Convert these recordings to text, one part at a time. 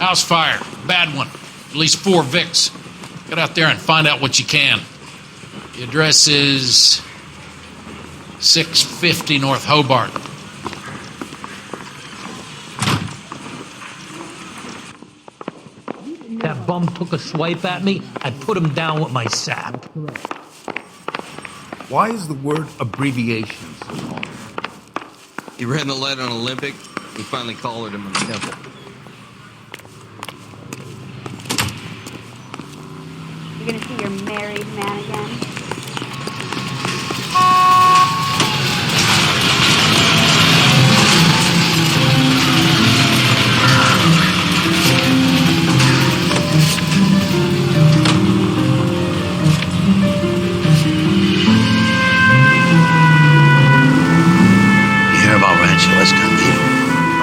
House fire. Bad one. At least 4 Vicks. Get out there and find out what you can. The address is 650 North Hobart. That bum took a swipe at me, I'd put him down with my sap. Why is the word abbreviation so long? He ran the light on Olympic. We finally collared him in the temple. You're gonna see your married man again?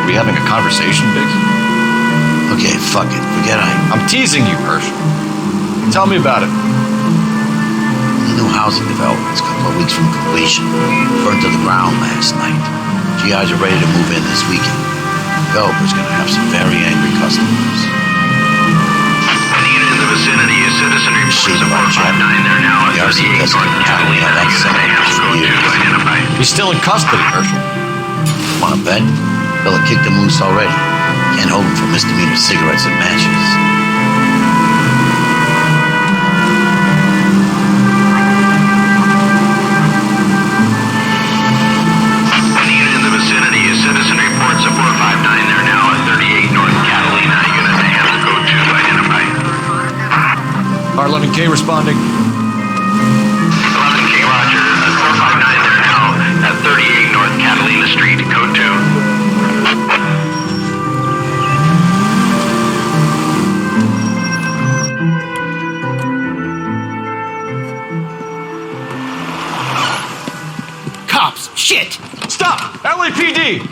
Are we having a conversation, Biggs? Okay, fuck it. Forget I'm teasing you, Herschel. Tell me about it. The new housing development's a couple of weeks from completion. Burned to the ground last night. GIs are ready to move in this weekend. The developer's gonna have some very angry customers. Any unit in the vicinity is citizen reports of 459 there now at 38 North Catalina. That's Identify. He's still in custody, Herschel. Wanna bet? Fella kicked him loose already. Can't hold him for misdemeanor cigarettes and matches. Any unit in the vicinity is citizen reports of 459 there now at 38 North Catalina. Unit to handle code 2 identify. R11K responding. 11K Roger. 459 there now at 38 North Catalina Street, code 2. Cops! Shit! Stop! LAPD!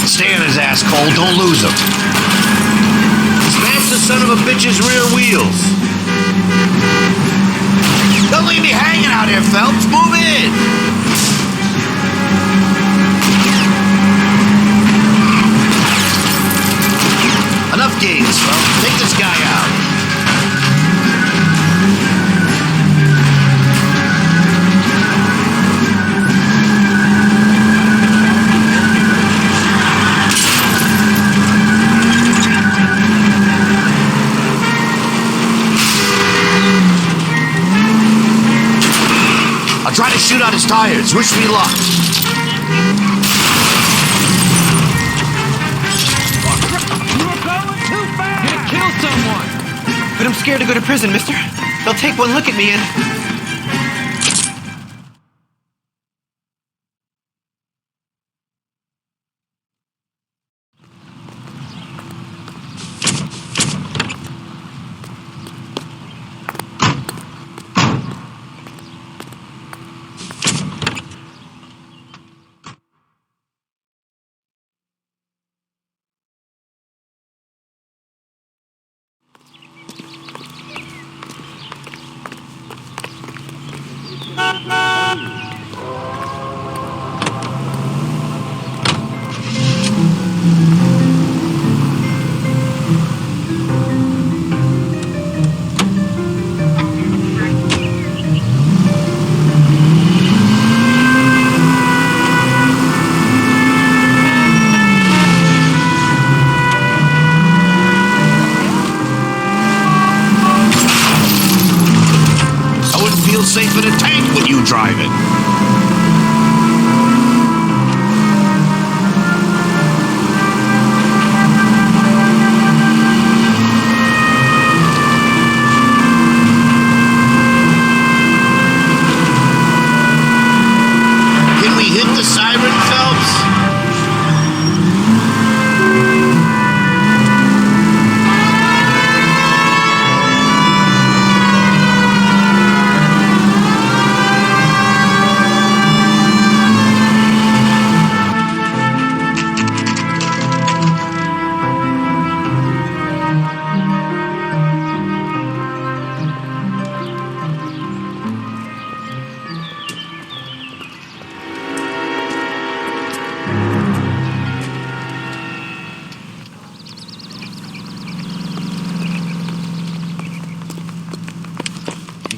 Stay on his ass, Cole. Don't lose him. Smash the son of a bitch's rear wheels. Don't leave me hanging out here, Phelps. Move in. Enough games, Phelps. Take this guy out. I'll try to shoot out his tires. Wish me luck. You're going too fast! You're gonna kill someone! But I'm scared to go to prison, mister. They'll take one look at me and...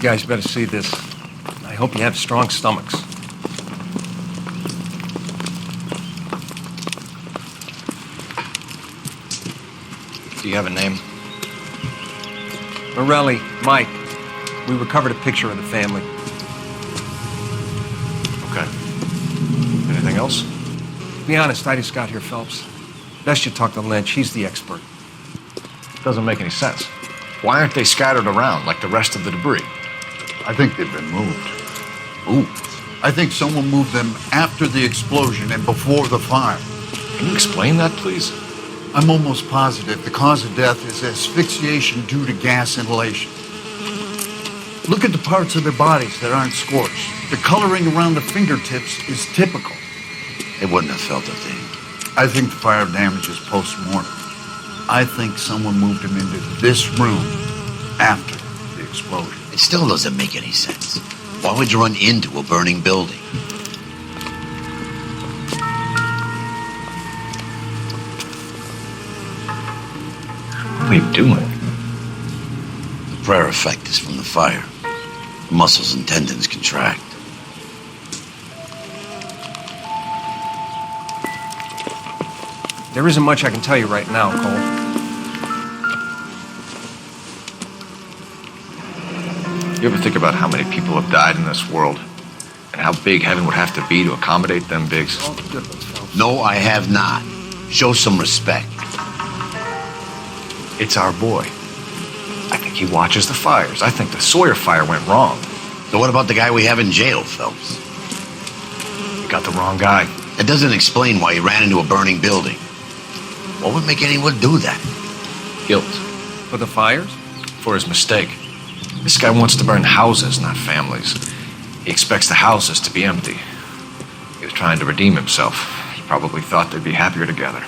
guys better see this. I hope you have strong stomachs. Do you have a name? Morelli, Mike. We recovered a picture of the family. Okay. Anything else? To be honest, I just got here, Phelps. Best you talk to Lynch. He's the expert. Doesn't make any sense. Why aren't they scattered around like the rest of the debris? I think they've been moved. Ooh. I think someone moved them after the explosion and before the fire. Can you explain that, please? I'm almost positive the cause of death is asphyxiation due to gas inhalation. Look at the parts of their bodies that aren't scorched. The coloring around the fingertips is typical. They wouldn't have felt a thing. I think the fire damage is post-mortem. I think someone moved them into this room after the explosion. It still doesn't make any sense. Why would you run into a burning building? What are you doing? The prayer effect is from the fire. The muscles and tendons contract. There isn't much I can tell you right now, Cole. You ever think about how many people have died in this world? And how big heaven would have to be to accommodate them bigs? No, I have not. Show some respect. It's our boy. I think he watches the fires. I think the Sawyer fire went wrong. So what about the guy we have in jail, Phelps? You got the wrong guy. That doesn't explain why he ran into a burning building. What would make anyone do that? Guilt. For the fires? For his mistake. This guy wants to burn houses, not families. He expects the houses to be empty. He was trying to redeem himself. He probably thought they'd be happier together.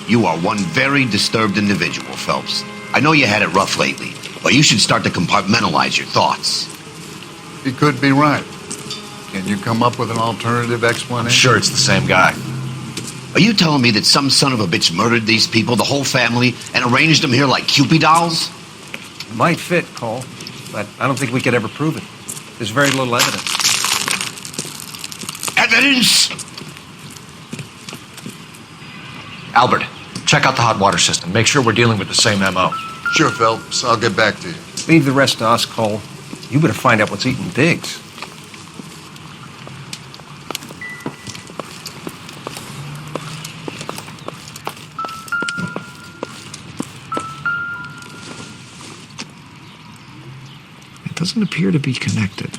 You are one very disturbed individual, Phelps. I know you had it rough lately, but you should start to compartmentalize your thoughts. He could be right. Can you come up with an alternative explanation? I'm sure it's the same guy. Are you telling me that some son of a bitch murdered these people, the whole family, and arranged them here like Cupid dolls? Might fit, Cole, but I don't think we could ever prove it. There's very little evidence. Evidence? Albert, check out the hot water system. Make sure we're dealing with the same MO. Sure, Phelps. I'll get back to you. Leave the rest to us, Cole. You better find out what's eating Diggs. It doesn't appear to be connected.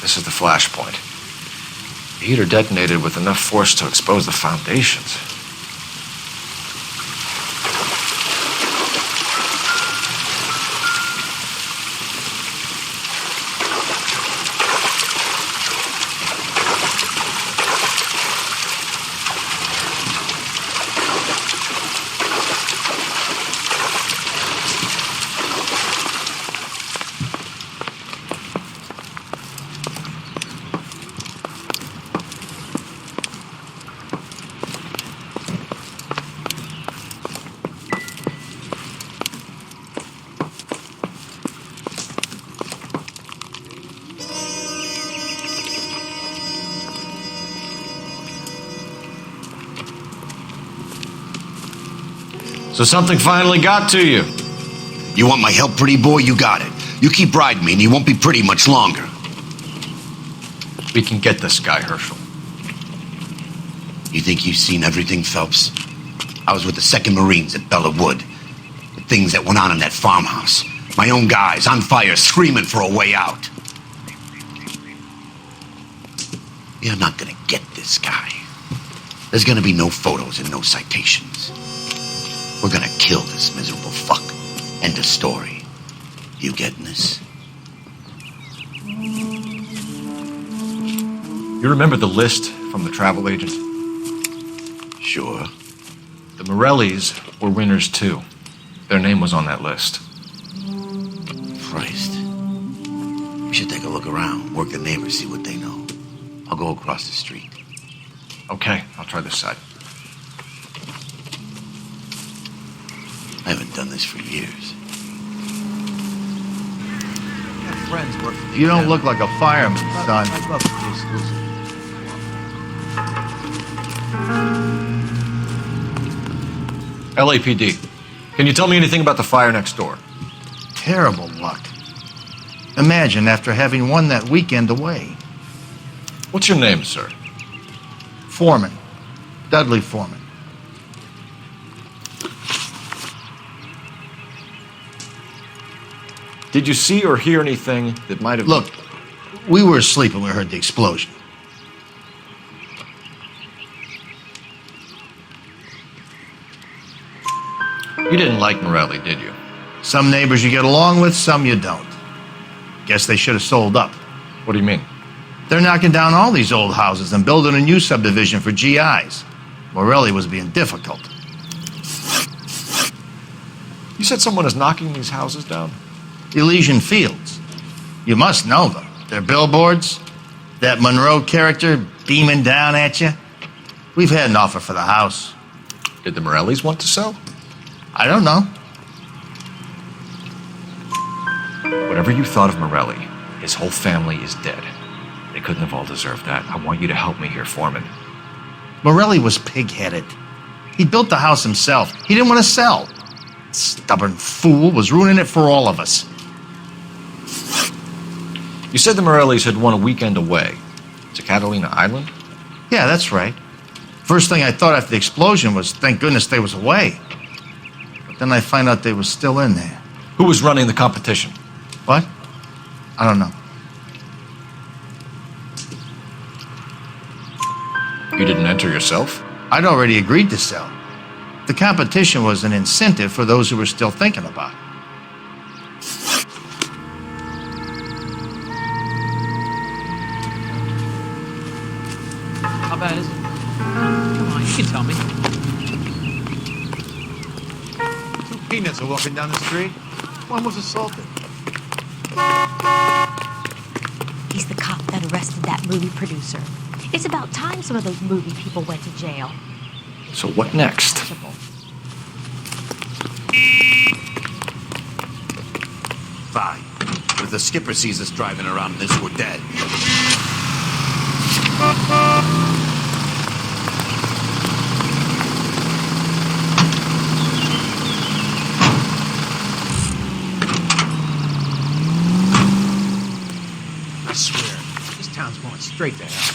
This is the flash point. The heater detonated with enough force to expose the foundations. So something finally got to you. You want my help, pretty boy? You got it. You keep riding me and you won't be pretty much longer. We can get this guy, Herschel. You think you've seen everything, Phelps? I was with the 2nd Marines at Bella Wood. The things that went on in that farmhouse. My own guys on fire, screaming for a way out. You're not gonna get this guy. There's gonna be no photos and no citations. We're gonna kill this miserable fuck. End of story. You getting this? You remember the list from the travel agent? Sure. The Morellis were winners too. Their name was on that list. Christ. We should take a look around, work the neighbors, see what they know. I'll go across the street. Okay, I'll try this side. I haven't done this for years. Friends work for the You don't academy. look like a fireman, son. I'd love to be exclusive. LAPD, can you tell me anything about the fire next door? Terrible luck. Imagine after having won that weekend away. What's your name, sir? Foreman. Dudley Foreman. Did you see or hear anything that might have... Look, we were asleep when we heard the explosion. You didn't like Morelli, did you? Some neighbors you get along with, some you don't. Guess they should have sold up. What do you mean? They're knocking down all these old houses and building a new subdivision for GIs. Morelli was being difficult. You said someone is knocking these houses down? Elysian Fields. You must know them. Their billboards, that Monroe character beaming down at you. We've had an offer for the house. Did the Morellis want to sell? I don't know. Whatever you thought of Morelli, his whole family is dead. They couldn't have all deserved that. I want you to help me here, Foreman. Morelli was pig-headed. He built the house himself. He didn't want to sell. Stubborn fool was ruining it for all of us. You said the Morellis had won a weekend away to Catalina Island? Yeah, that's right. First thing I thought after the explosion was, thank goodness they was away. But then I find out they was still in there. Who was running the competition? What? I don't know. You didn't enter yourself? I'd already agreed to sell. The competition was an incentive for those who were still thinking about it. How bad is it? Come on, you can tell me. 2 peanuts are walking down the street. One was assaulted. He's the cop that arrested that movie producer. It's about time some of those movie people went to jail. So what next? Fine. But if the skipper sees us driving around in this, we're dead. I swear, this town's going straight to hell.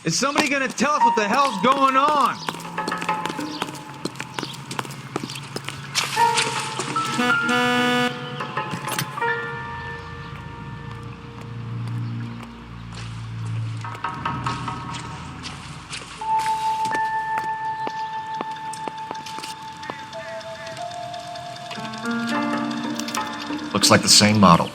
Is somebody gonna tell us what the hell's going on? Looks like the same model.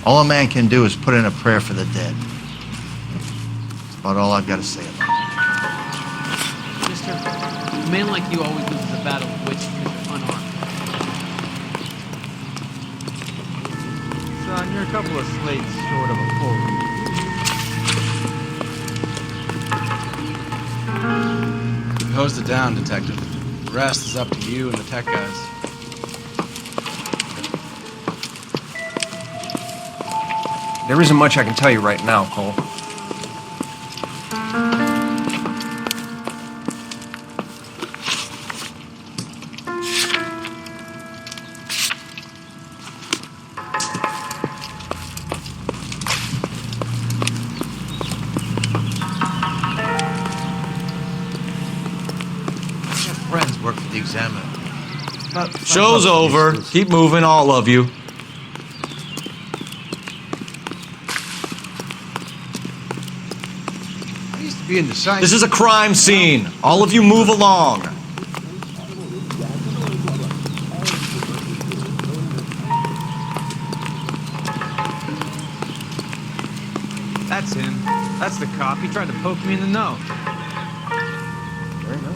All a man can do is put in a prayer for the dead. That's about all I've got to say about it. Mister, a man like you always loses a battle with wits because you're unarmed. Son, you're a couple of slates short of a full. Hose it down, Detective. The rest is up to you and the tech guys. There isn't much I can tell you right now, Cole. Friends work for the Examiner. Show's over. Keep moving, all of you. This is a crime scene. All of you move along. That's him. That's the cop. He tried to poke me in the nose. Very nice.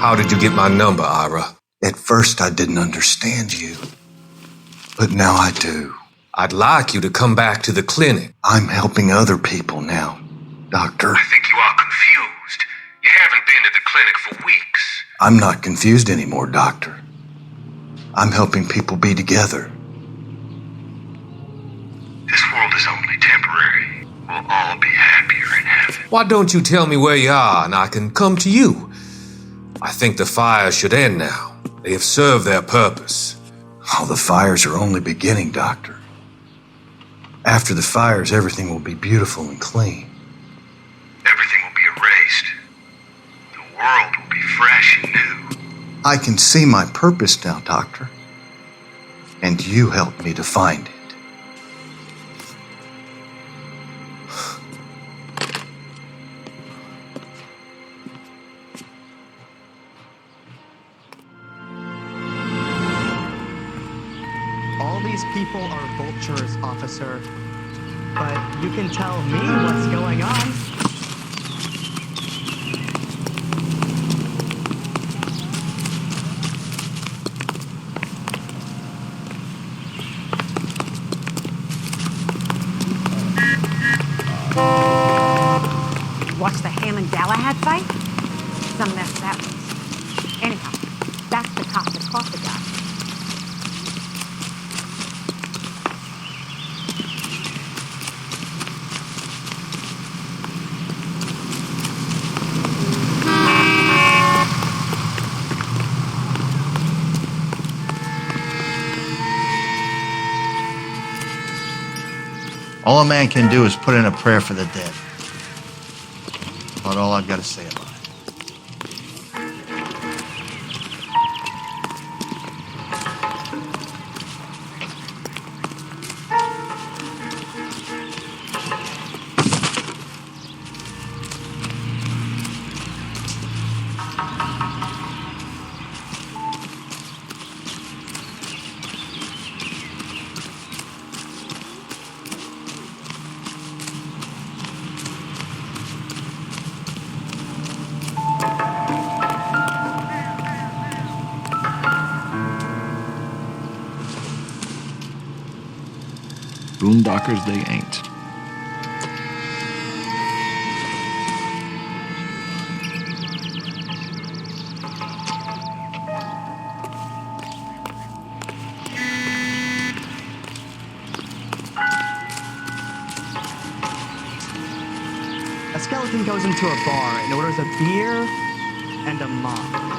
How did you get my number, Ira? At first I didn't understand you, but now I do. I'd like you to come back to the clinic. I'm helping other people now, Doctor. I think you are confused. You haven't been to the clinic for weeks. I'm not confused anymore, Doctor. I'm helping people be together. This world is only temporary. We'll all be happier in heaven. Why don't you tell me where you are and I can come to you? I think the fires should end now. They have served their purpose. Oh, the fires are only beginning, Doctor. After the fires, everything will be beautiful and clean. Everything will be erased. The world will be fresh and new. I can see my purpose now, Doctor. And you helped me to find it. All these people are vultures, officer. But You can tell me what's going on. Watch the Ham and Galahad fight? Some mess that was. Anyhow, that's the cop that caught the guy. All a man can do is put in a prayer for the dead. About all I've got to say about it. Boondockers they ain't. A skeleton goes into a bar and orders a beer and a mop.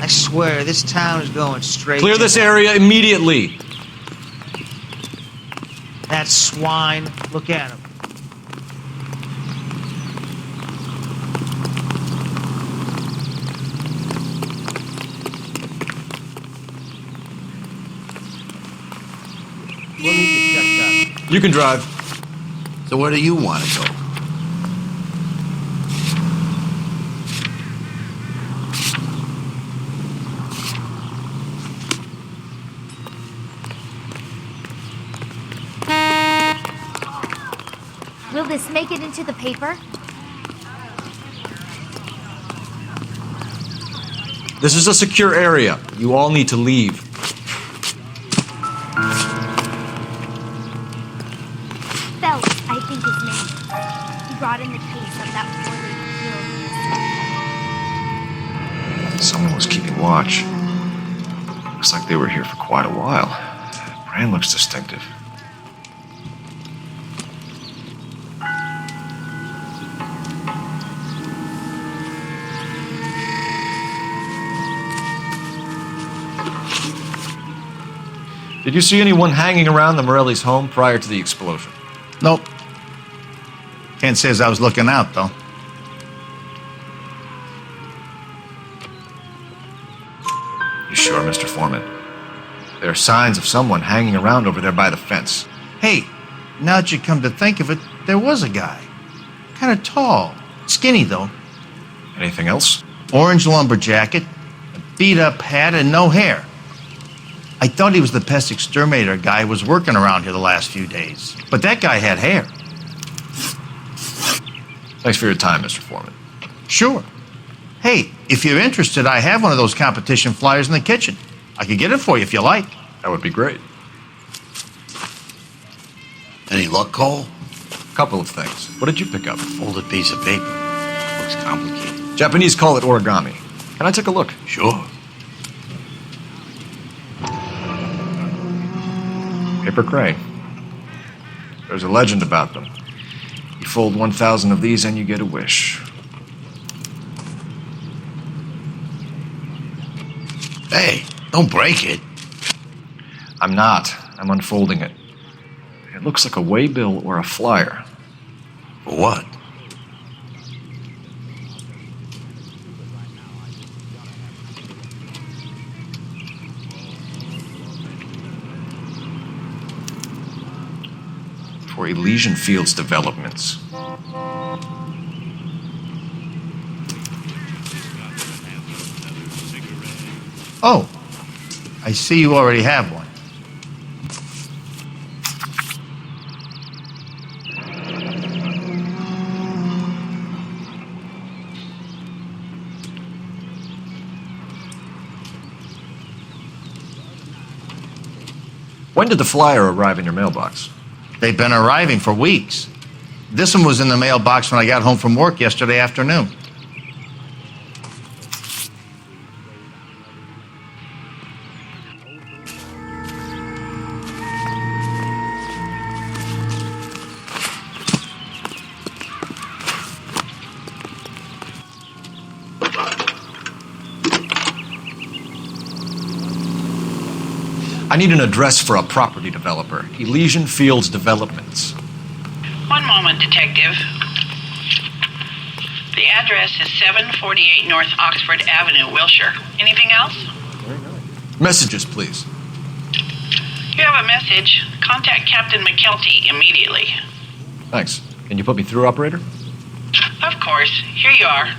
I swear, this town is going straight Clear to this hell. area immediately. That swine, look at him. We'll need to check that. You can drive. So where do you want to go? Will this make it into the paper? This is a secure area. You all need to leave. Phelps, I think his name. He brought in the case of that poor lady killed. Someone was keeping watch. Looks like they were here for quite a while. Brand looks distinctive. Did you see anyone hanging around the Morelli's home prior to the explosion? Nope. Can't say as I was looking out, though. You sure, Mr. Foreman? There are signs of someone hanging around over there by the fence. Hey, now that you come to think of it, there was a guy. Kind of tall. Skinny, though. Anything else? Orange lumber jacket, a beat-up hat, and no hair. I thought he was the pest exterminator guy who was working around here the last few days. But that guy had hair. Thanks for your time, Mr. Foreman. Sure. Hey, if you're interested, I have one of those competition flyers in the kitchen. I could get it for you if you like. That would be great. Any luck, Cole? Couple of things. What did you pick up? Folded piece of paper. Looks complicated. Japanese call it origami. Can I take a look? Sure. Paper cray. There's a legend about them. You fold 1,000 of these and you get a wish. Hey, don't break it. I'm not. I'm unfolding it. It looks like a waybill or a flyer. For what? For Elysian Fields developments. Oh, I see you already have one. When did the flyer arrive in your mailbox? They've been arriving for weeks. This one was in the mailbox when I got home from work yesterday afternoon. I need an address for a property developer. Elysian Fields Developments. One moment, Detective. The address is 748 North Oxford Avenue, Wilshire. Anything else? Messages, please. You have a message. Contact Captain McKelty immediately. Thanks. Can you put me through, operator? Of course. Here you are.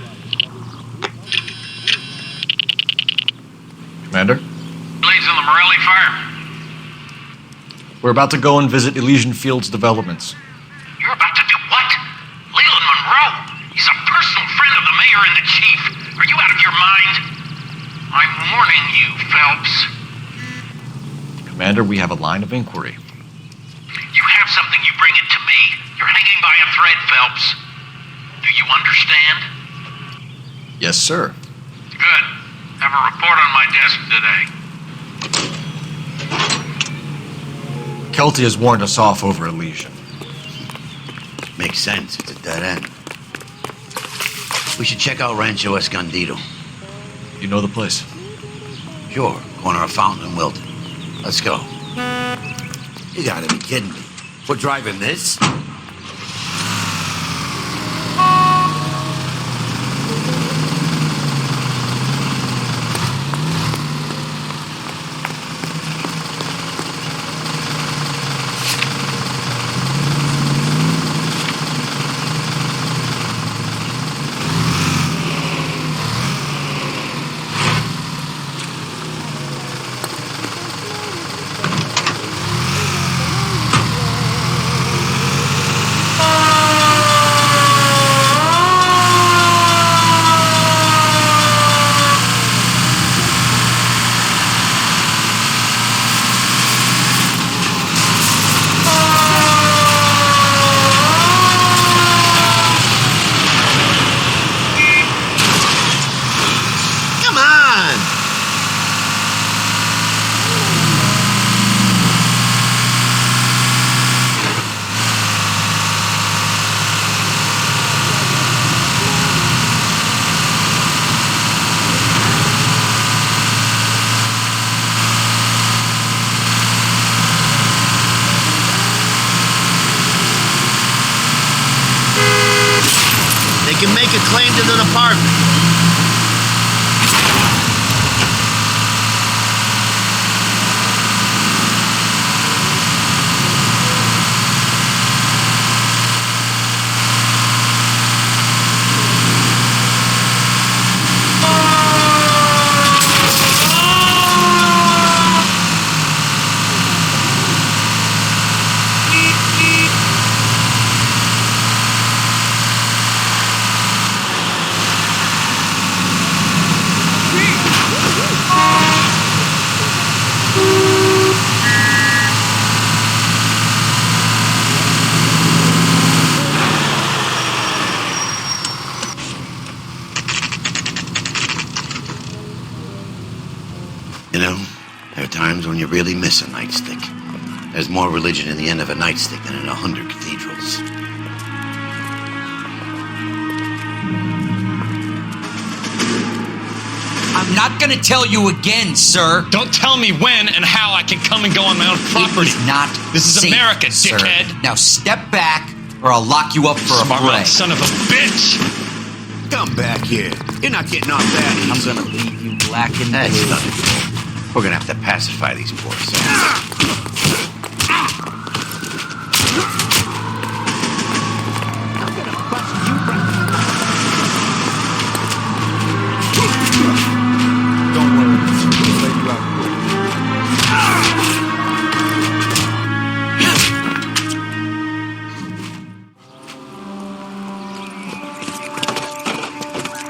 Commander? Leads in the Morelli fire. We're about to go and visit Elysian Fields Developments. You're about to do what? Leland Monroe. He's a personal friend of the mayor and the chief. Are you out of your mind? I'm warning you, Phelps. Commander, we have a line of inquiry. You have something, you bring it to me. You're hanging by a thread, Phelps. Do you understand? Yes, sir. Good. Have a report on my desk today. Kelty has warned us off over Elysian. Makes sense. It's a dead end. We should check out Rancho Escondido. You know the place? Sure. Corner of Fountain and Wilton. Let's go. You gotta be kidding me. We're driving this? Can make a claim to the department. You know, there are times when you really miss a nightstick. There's more religion in the end of a nightstick than in 100 cathedrals. I'm not gonna tell you again, sir. Don't tell me when and how I can come and go on my own property. It is not This is safe, America, sir. dickhead. Now step back, or I'll lock you up for a Smart fray. mouth son of a bitch! Come back here. You're not getting off that easy. I'm gonna leave you black and That's blue. nothing. We're gonna have to pacify these poor souls. Don't worry, we'll let you out quick.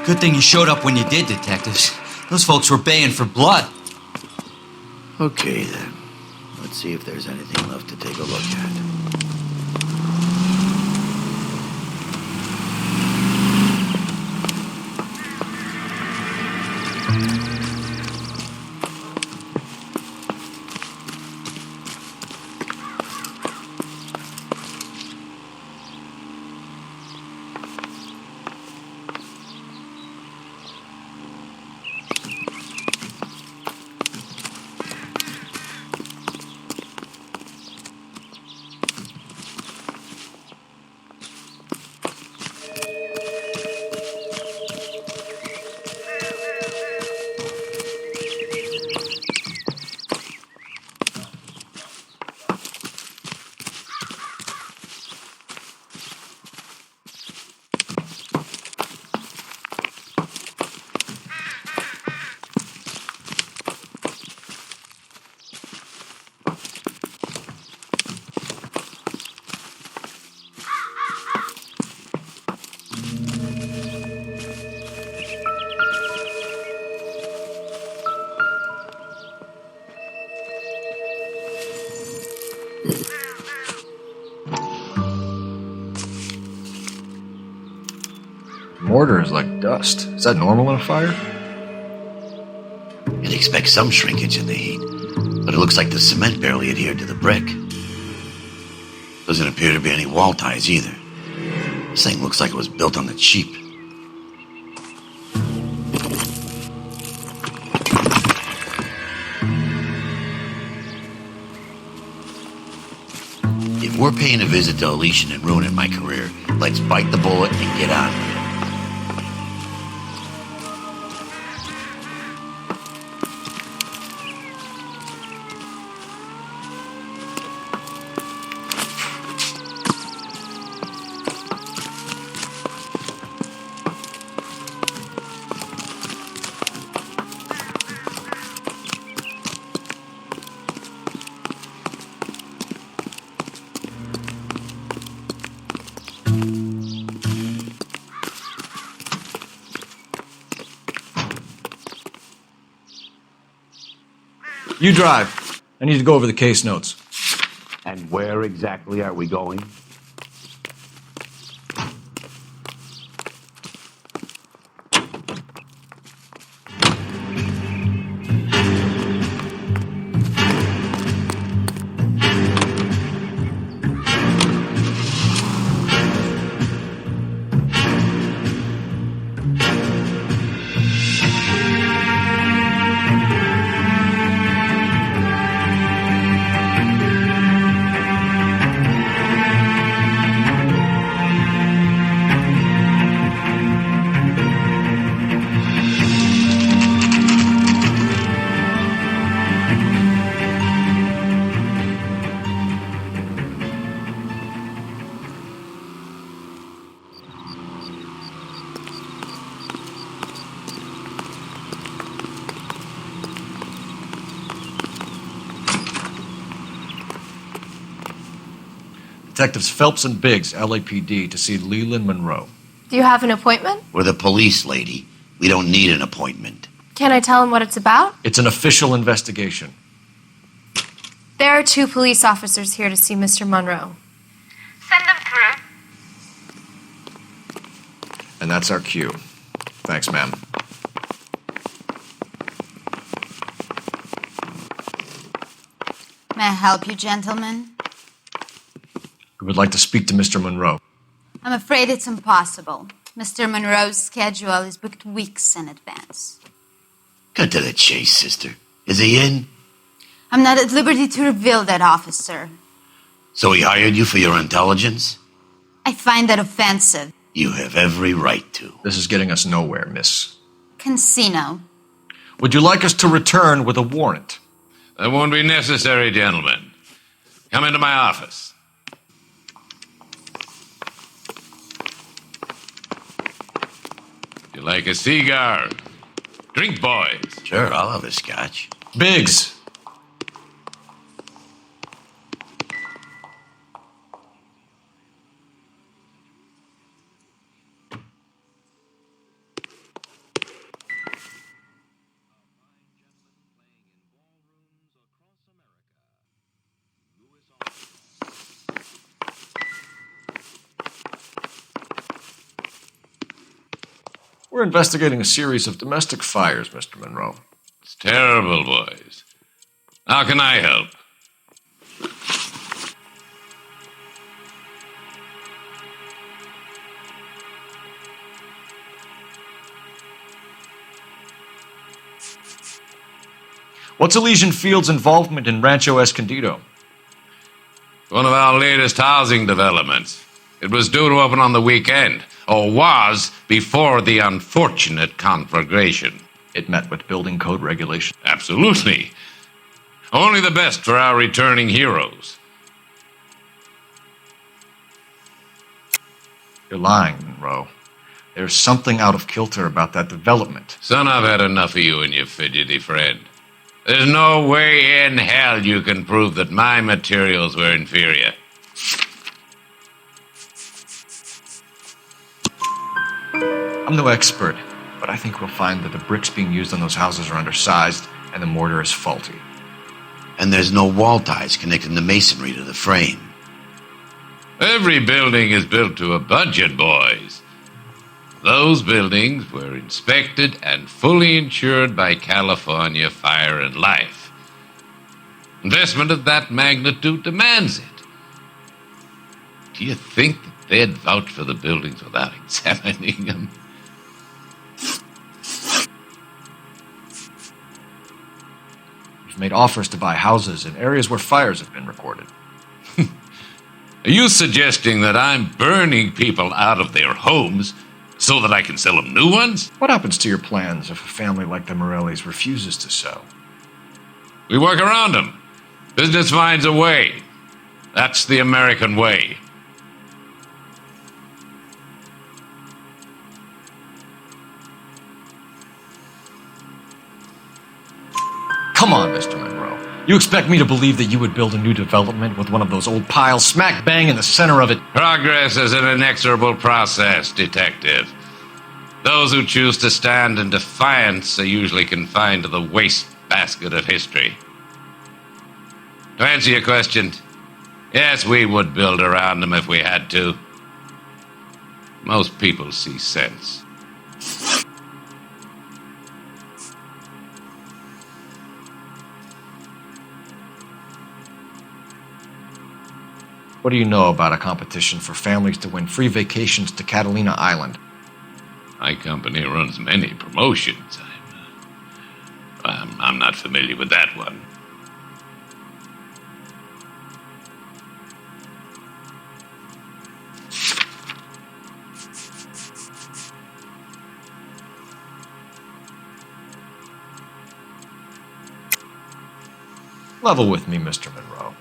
Good thing you showed up when you did, detectives. Those folks were baying for blood. Okay, then. Let's see if there's anything left to take a look at. Mortar is like dust. Is that normal in a fire? You'd expect some shrinkage in the heat, but it looks like the cement barely adhered to the brick. Doesn't appear to be any wall ties either. This thing looks like it was built on the cheap. If we're paying a visit to Elysian and ruining my career, let's bite the bullet and get on with it. You drive. I need to go over the case notes. And where exactly are we going? Detectives Phelps and Biggs, LAPD, to see Leland Monroe. Do you have an appointment? We're the police, lady. We don't need an appointment. Can I tell him what it's about? It's an official investigation. There are 2 police officers here to see Mr. Monroe. Send them through. And that's our cue. Thanks, ma'am. May I help you, gentlemen? We would like to speak to Mr. Monroe. I'm afraid it's impossible. Mr. Monroe's schedule is booked weeks in advance. Cut to the chase, sister. Is he in? I'm not at liberty to reveal that, officer. So he hired you for your intelligence? I find that offensive. You have every right to. This is getting us nowhere, miss. Casino. Would you like us to return with a warrant? That won't be necessary, gentlemen. Come into my office. You like a cigar? Drink, boys. Sure, I'll have a scotch. Biggs. We're investigating a series of domestic fires, Mr. Monroe. It's terrible, boys. How can I help? What's Elysian Field's involvement in Rancho Escondido? One of our latest housing developments. It was due to open on the weekend, or was before the unfortunate conflagration. It met with building code regulations. Absolutely. Only the best for our returning heroes. You're lying, Monroe. There's something out of kilter about that development. Son, I've had enough of you and your fidgety friend. There's no way in hell you can prove that my materials were inferior. I'm no expert, but I think we'll find that the bricks being used on those houses are undersized and the mortar is faulty. And there's no wall ties connecting the masonry to the frame. Every building is built to a budget, boys. Those buildings were inspected and fully insured by California Fire and Life. Investment of that magnitude demands it. Do you think that they'd vouch for the buildings without examining them? We've made offers to buy houses in areas where fires have been recorded. Are you suggesting that I'm burning people out of their homes so that I can sell them new ones? What happens to your plans if a family like the Morellis refuses to sell? We work around them. Business finds a way. That's the American way. Come on, Mr. Monroe. You expect me to believe that you would build a new development with one of those old piles smack bang in the center of it? Progress is an inexorable process, Detective. Those who choose to stand in defiance are usually confined to the wastebasket of history. To answer your question, yes, we would build around them if we had to. Most people see sense. What do you know about a competition for families to win free vacations to Catalina Island? My company runs many promotions. I'm not familiar with that one. Level with me, Mr. Monroe.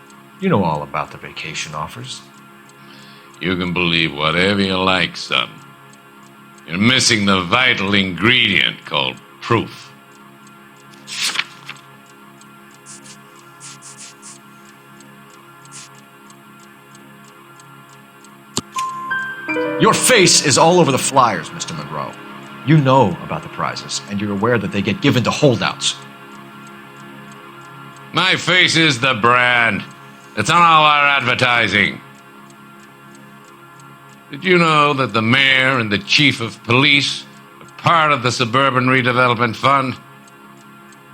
You know all about the vacation offers. You can believe whatever you like, son. You're missing the vital ingredient called proof. Your face is all over the flyers, Mr. Monroe. You know about the prizes, and you're aware that they get given to holdouts. My face is the brand. It's on all our advertising. Did you know that the mayor and the chief of police are part of the Suburban Redevelopment Fund? Do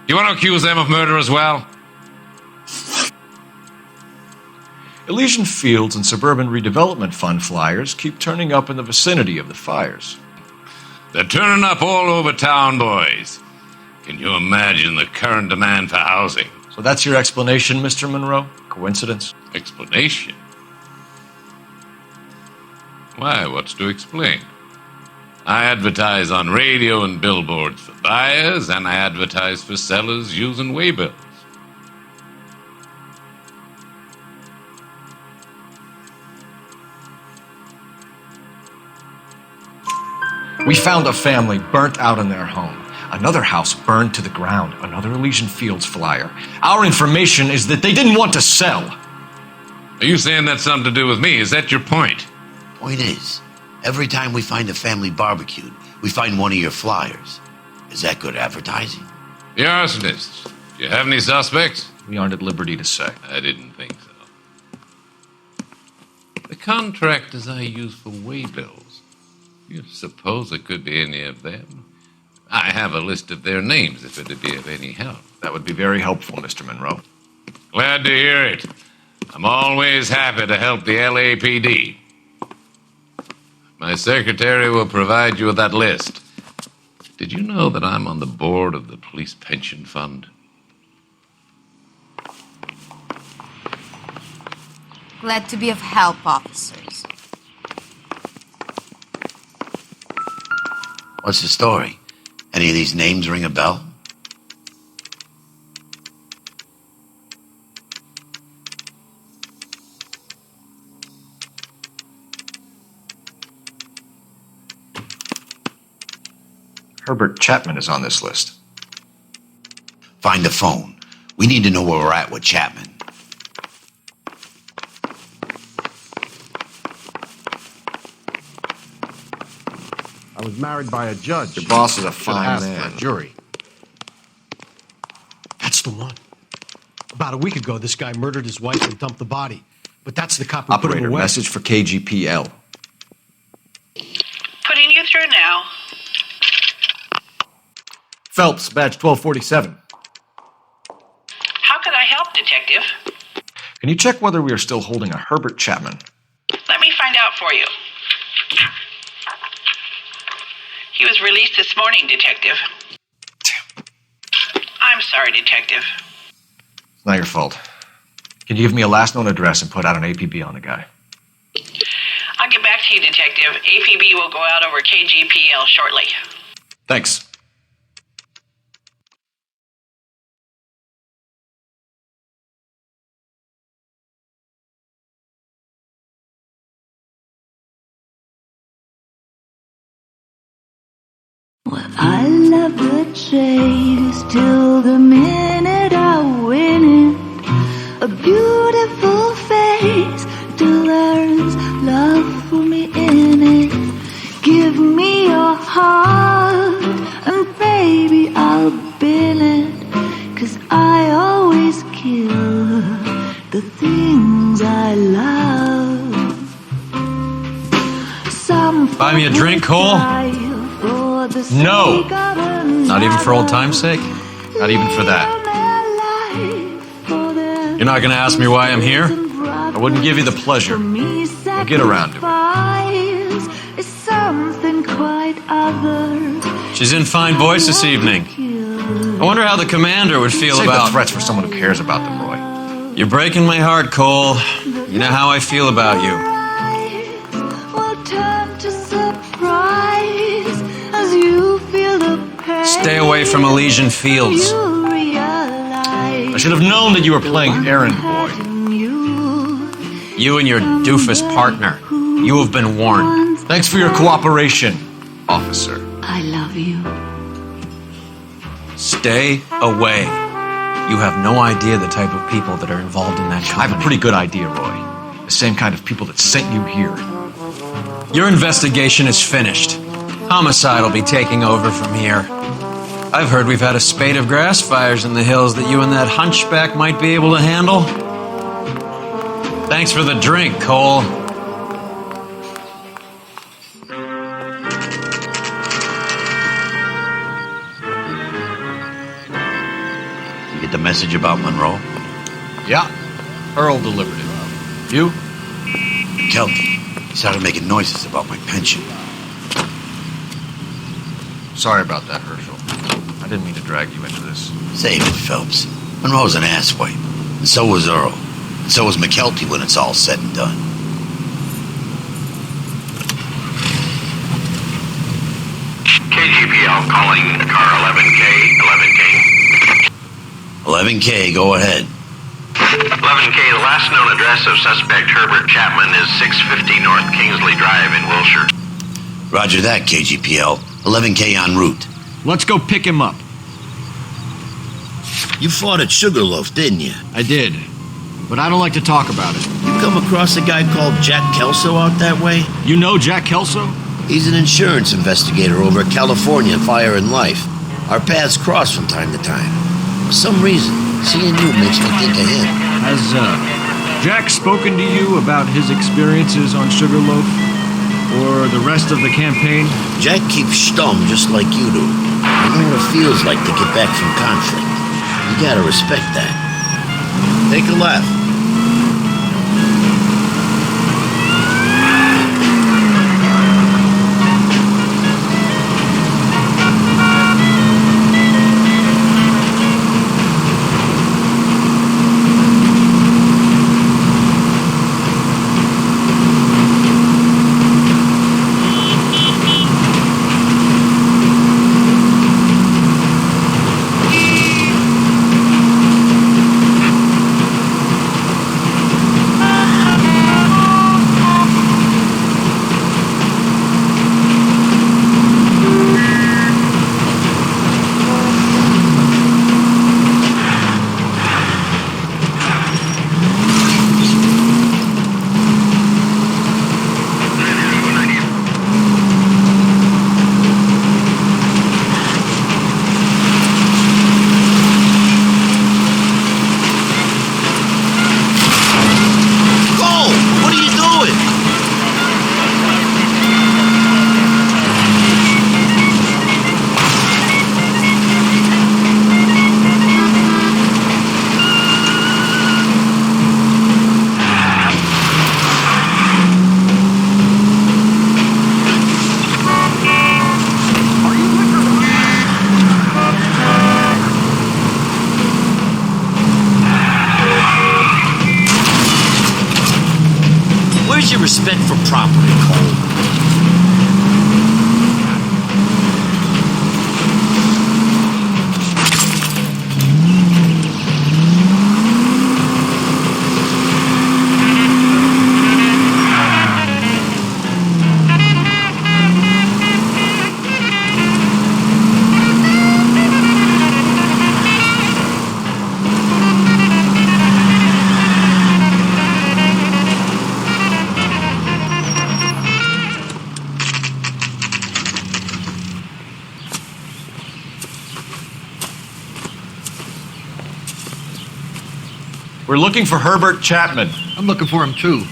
you want to accuse them of murder as well? Elysian Fields and Suburban Redevelopment Fund flyers keep turning up in the vicinity of the fires. They're turning up all over town, boys. Can you imagine the current demand for housing? So that's your explanation, Mr. Monroe? Coincidence? Explanation? Why, what's to explain? I advertise on radio and billboards for buyers, and I advertise for sellers using waybills. We found a family burnt out in their home. Another house burned to the ground. Another Elysian Fields flyer. Our information is that they didn't want to sell. Are you saying that's something to do with me? Is that your point? Point is, every time we find a family barbecued, we find one of your flyers. Is that good advertising? The arsonists. Do you have any suspects? We aren't at liberty to say. I didn't think so. The contractors I use for waybills. You suppose it could be any of them? I have a list of their names if it'd be of any help. That would be very helpful, Mr. Monroe. Glad to hear it. I'm always happy to help the LAPD. My secretary will provide you with that list. Did you know that I'm on the board of the Police Pension Fund? Glad to be of help, officers. What's the story? Any of these names ring a bell? Herbert Chapman is on this list. Find the phone. We need to know where we're at with Chapman. I was married by a judge. Your boss is a Should've fine asked man. for a jury. That's the one. About a week ago, this guy murdered his wife and dumped the body. But that's the cop who put him Operator, away. message for KGPL. Putting you through now. Phelps, badge 1247. How could I help, Detective? Can you check whether we are still holding a Herbert Chapman? Let me find out for you. He was released this morning, Detective. I'm sorry, Detective. It's not your fault. Can you give me a last known address and put out an APB on the guy? I'll get back to you, Detective. APB will go out over KGPL shortly. Thanks. I love the chase till the minute I win it. A beautiful face till there's love for me in it. Give me your heart and baby I'll bill it. 'Cause I always kill the things I love. Some Buy me a drink, Cole? No! Not even for old time's sake? Not even for that. You're not gonna ask me why I'm here? I wouldn't give you the pleasure. We'll get around to it. Is something quite other. She's in fine voice this evening. I wonder how the commander would feel Save about... the threats for someone who cares about them, Roy. You're breaking my heart, Cole. You know how I feel about you. Will turn to surprise as you feel the pain. Stay away from Elysian Fields. You realize I should have known that you were playing errand boy. You and your doofus partner. You have been warned. Thanks for your cooperation, officer. I love you. Stay away. You have no idea the type of people that are involved in that I company. have a pretty good idea, Roy. The same kind of people that sent you here. Your investigation is finished. Homicide will be taking over from here. I've heard we've had a spate of grass fires in the hills that you and that hunchback might be able to handle. Thanks for the drink, Cole. You get the message about Monroe? Yeah, Earl delivered it. You? Kelty. He started making noises about my pension. Sorry about that, Herschel. I didn't mean to drag you into this. Save it, Phelps. Monroe's an asswipe. And so was Earl. And so was McKelty when it's all said and done. KGPL calling car 11K. 11K, go ahead. 11K, the last known address of suspect Herbert Chapman is 650 North Kingsley Drive in Wilshire. Roger that, KGPL. 11K en route. Let's go pick him up. You fought at Sugarloaf, didn't you? I did, but I don't like to talk about it. You come across a guy called Jack Kelso out that way? You know Jack Kelso? He's an insurance investigator over at California Fire and Life. Our paths cross from time to time. For some reason, seeing you makes me think of him. Has Jack spoken to you about his experiences on Sugarloaf? Or the rest of the campaign? Jack keeps stum just like you do. I know what it feels like to get back from conflict. You gotta respect that. Take a left. Respect for property, Cole. We're looking for Herbert Chapman. I'm looking for him too.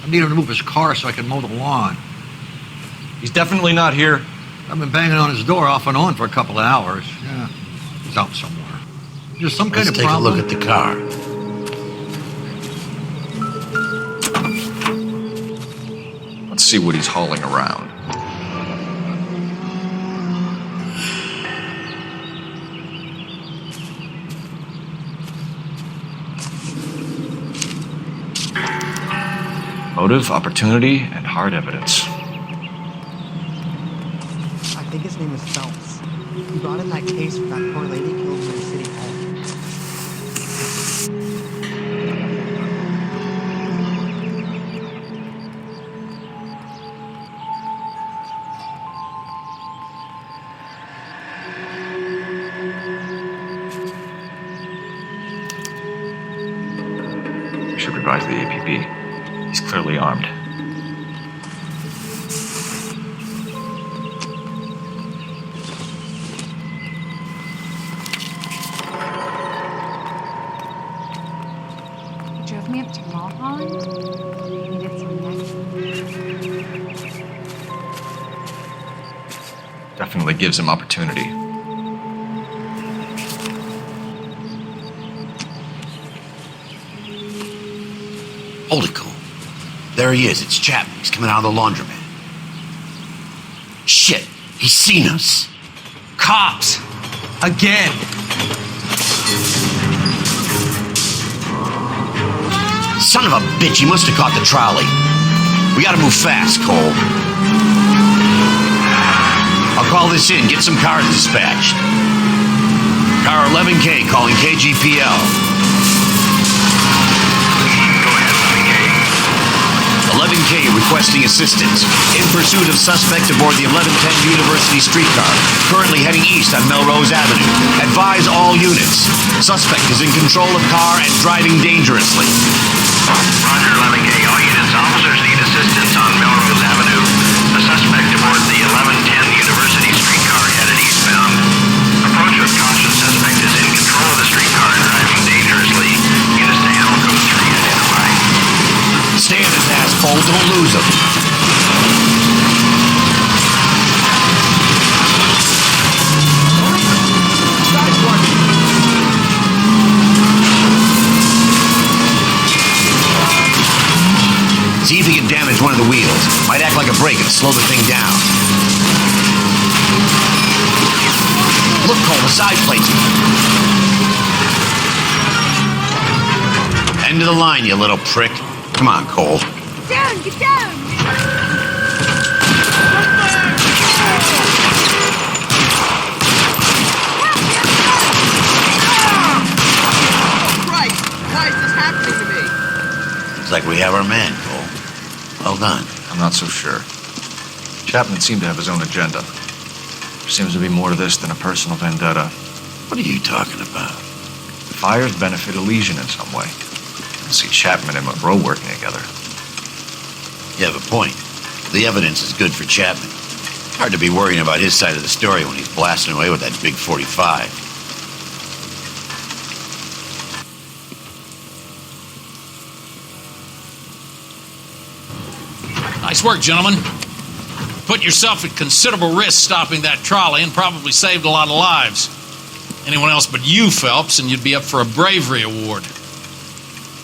I need him to move his car so I can mow the lawn. He's definitely not here. I've been banging on his door off and on for a couple of hours. Yeah, he's out somewhere. There's some kind of problem. Let's take a look at the car. Let's see what he's hauling around. Motive, opportunity, and hard evidence. I think his name is Phelps. He brought in that case for that poor lady killed in City Hall. We should revise the APB. He's clearly armed. You drove me up to Mulholland? Needed some Definitely gives him opportunity. Hold it, Cole. There he is. It's Chapman. He's coming out of the laundromat. Shit. He's seen us. Cops. Again. Son of a bitch. He must have caught the trolley. We gotta move fast, Cole. I'll call this in. Get some cars dispatched. Car 11K calling KGPL. 11K requesting assistance. In pursuit of suspect aboard the 1110 University streetcar, currently heading east on Melrose Avenue. Advise all units. Suspect is in control of car and driving dangerously. Roger, 11K. All units. Officers need assistance on Melrose Avenue. The suspect aboard the 1110 University streetcar headed eastbound. Approach with caution. Suspect is in control of the streetcar and driving dangerously. Units to handle code 3 identified. Stay in his ass, Cole. Don't lose him. See if he can damage one of the wheels. Might act like a brake and slow the thing down. Look, Cole, the side plates. End of the line, you little prick. Come on, Cole. Get down! Get down! Christ! Why is this happening to me? Looks like we have our man, Cole. Well done. I'm not so sure. Chapman seemed to have his own agenda. There seems to be more to this than a personal vendetta. What are you talking about? The fires benefit Elysian in some way. I see Chapman and Monroe working together. You have a point. The evidence is good for Chapman. Hard to be worrying about his side of the story when he's blasting away with that big 45. Nice work, gentlemen. Put yourself at considerable risk stopping that trolley and probably saved a lot of lives. Anyone else but you, Phelps, and you'd be up for a bravery award.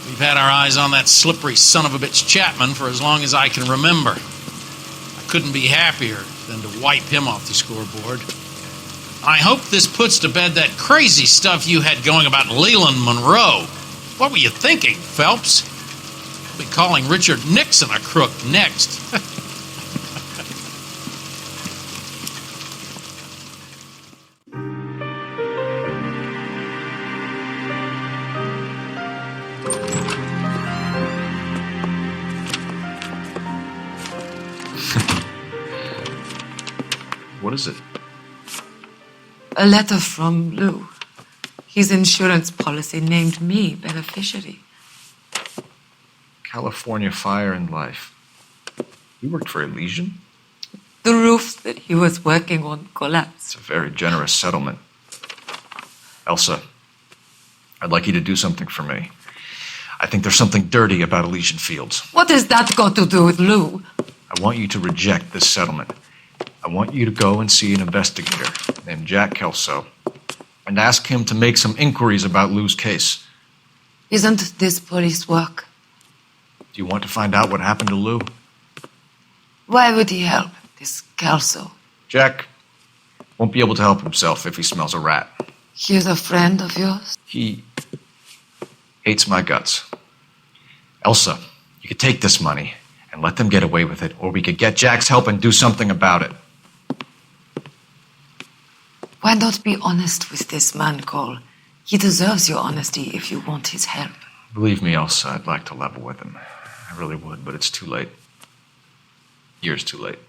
We've had our eyes on that slippery son of a bitch Chapman for as long as I can remember. I couldn't be happier than to wipe him off the scoreboard. I hope this puts to bed that crazy stuff you had going about Leland Monroe. What were you thinking, Phelps? I'll be calling Richard Nixon a crook next. What is it? A letter from Lou. His insurance policy named me beneficiary. California Fire and Life. You worked for Elysian? The roof that he was working on collapsed. It's a very generous settlement. Elsa, I'd like you to do something for me. I think there's something dirty about Elysian Fields. What has that got to do with Lou? I want you to reject this settlement. I want you to go and see an investigator named Jack Kelso and ask him to make some inquiries about Lou's case. Isn't this police work? Do you want to find out what happened to Lou? Why would he help, this Kelso? Jack won't be able to help himself if he smells a rat. He's a friend of yours? He hates my guts. Elsa, you could take this money and let them get away with it, or we could get Jack's help and do something about it. Why not be honest with this man, Cole? He deserves your honesty if you want his help. Believe me, Elsa, I'd like to level with him. I really would, but it's too late. Years too late.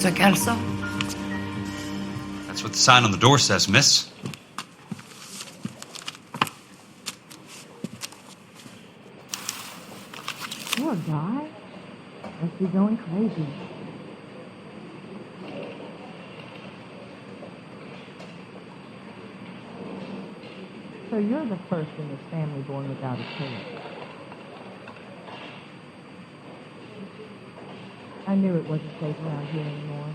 Mr. Kelso? That's what the sign on the door says, miss. Poor guy. Must be going crazy. So you're the first in this family born without a tail. I knew it wasn't safe around here anymore.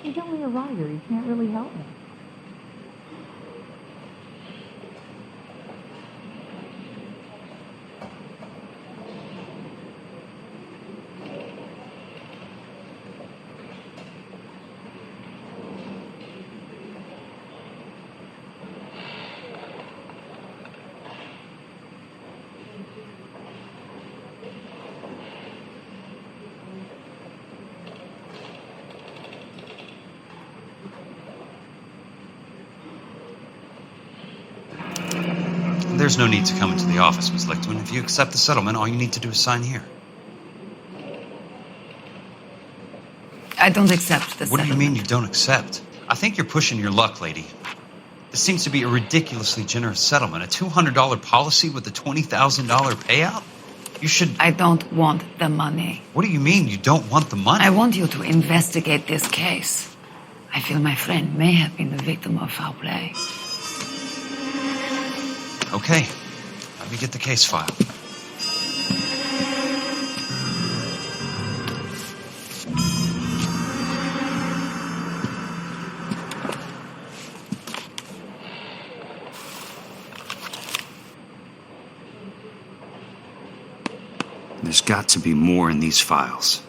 He's only a writer. He can't really help me. There's no need to come into the office, Miss Lichtman. If you accept the settlement, all you need to do is sign here. I don't accept the What do you settlement. mean you don't accept? I think you're pushing your luck, lady. This seems to be a ridiculously generous settlement. A $200 policy with a $20,000 payout? You should... I don't want the money. What do you mean you don't want the money? I want you to investigate this case. I feel my friend may have been the victim of foul play. Okay. Let me get the case file. There's got to be more in these files.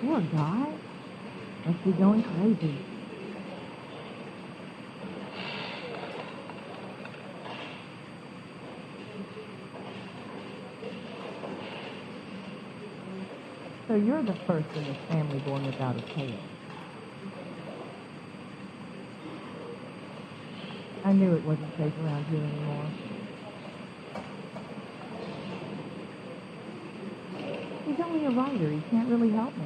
Poor guy. Must be going crazy. So you're the first in this family born without a tail. I knew it wasn't safe around here anymore. He's only a writer. He can't really help me.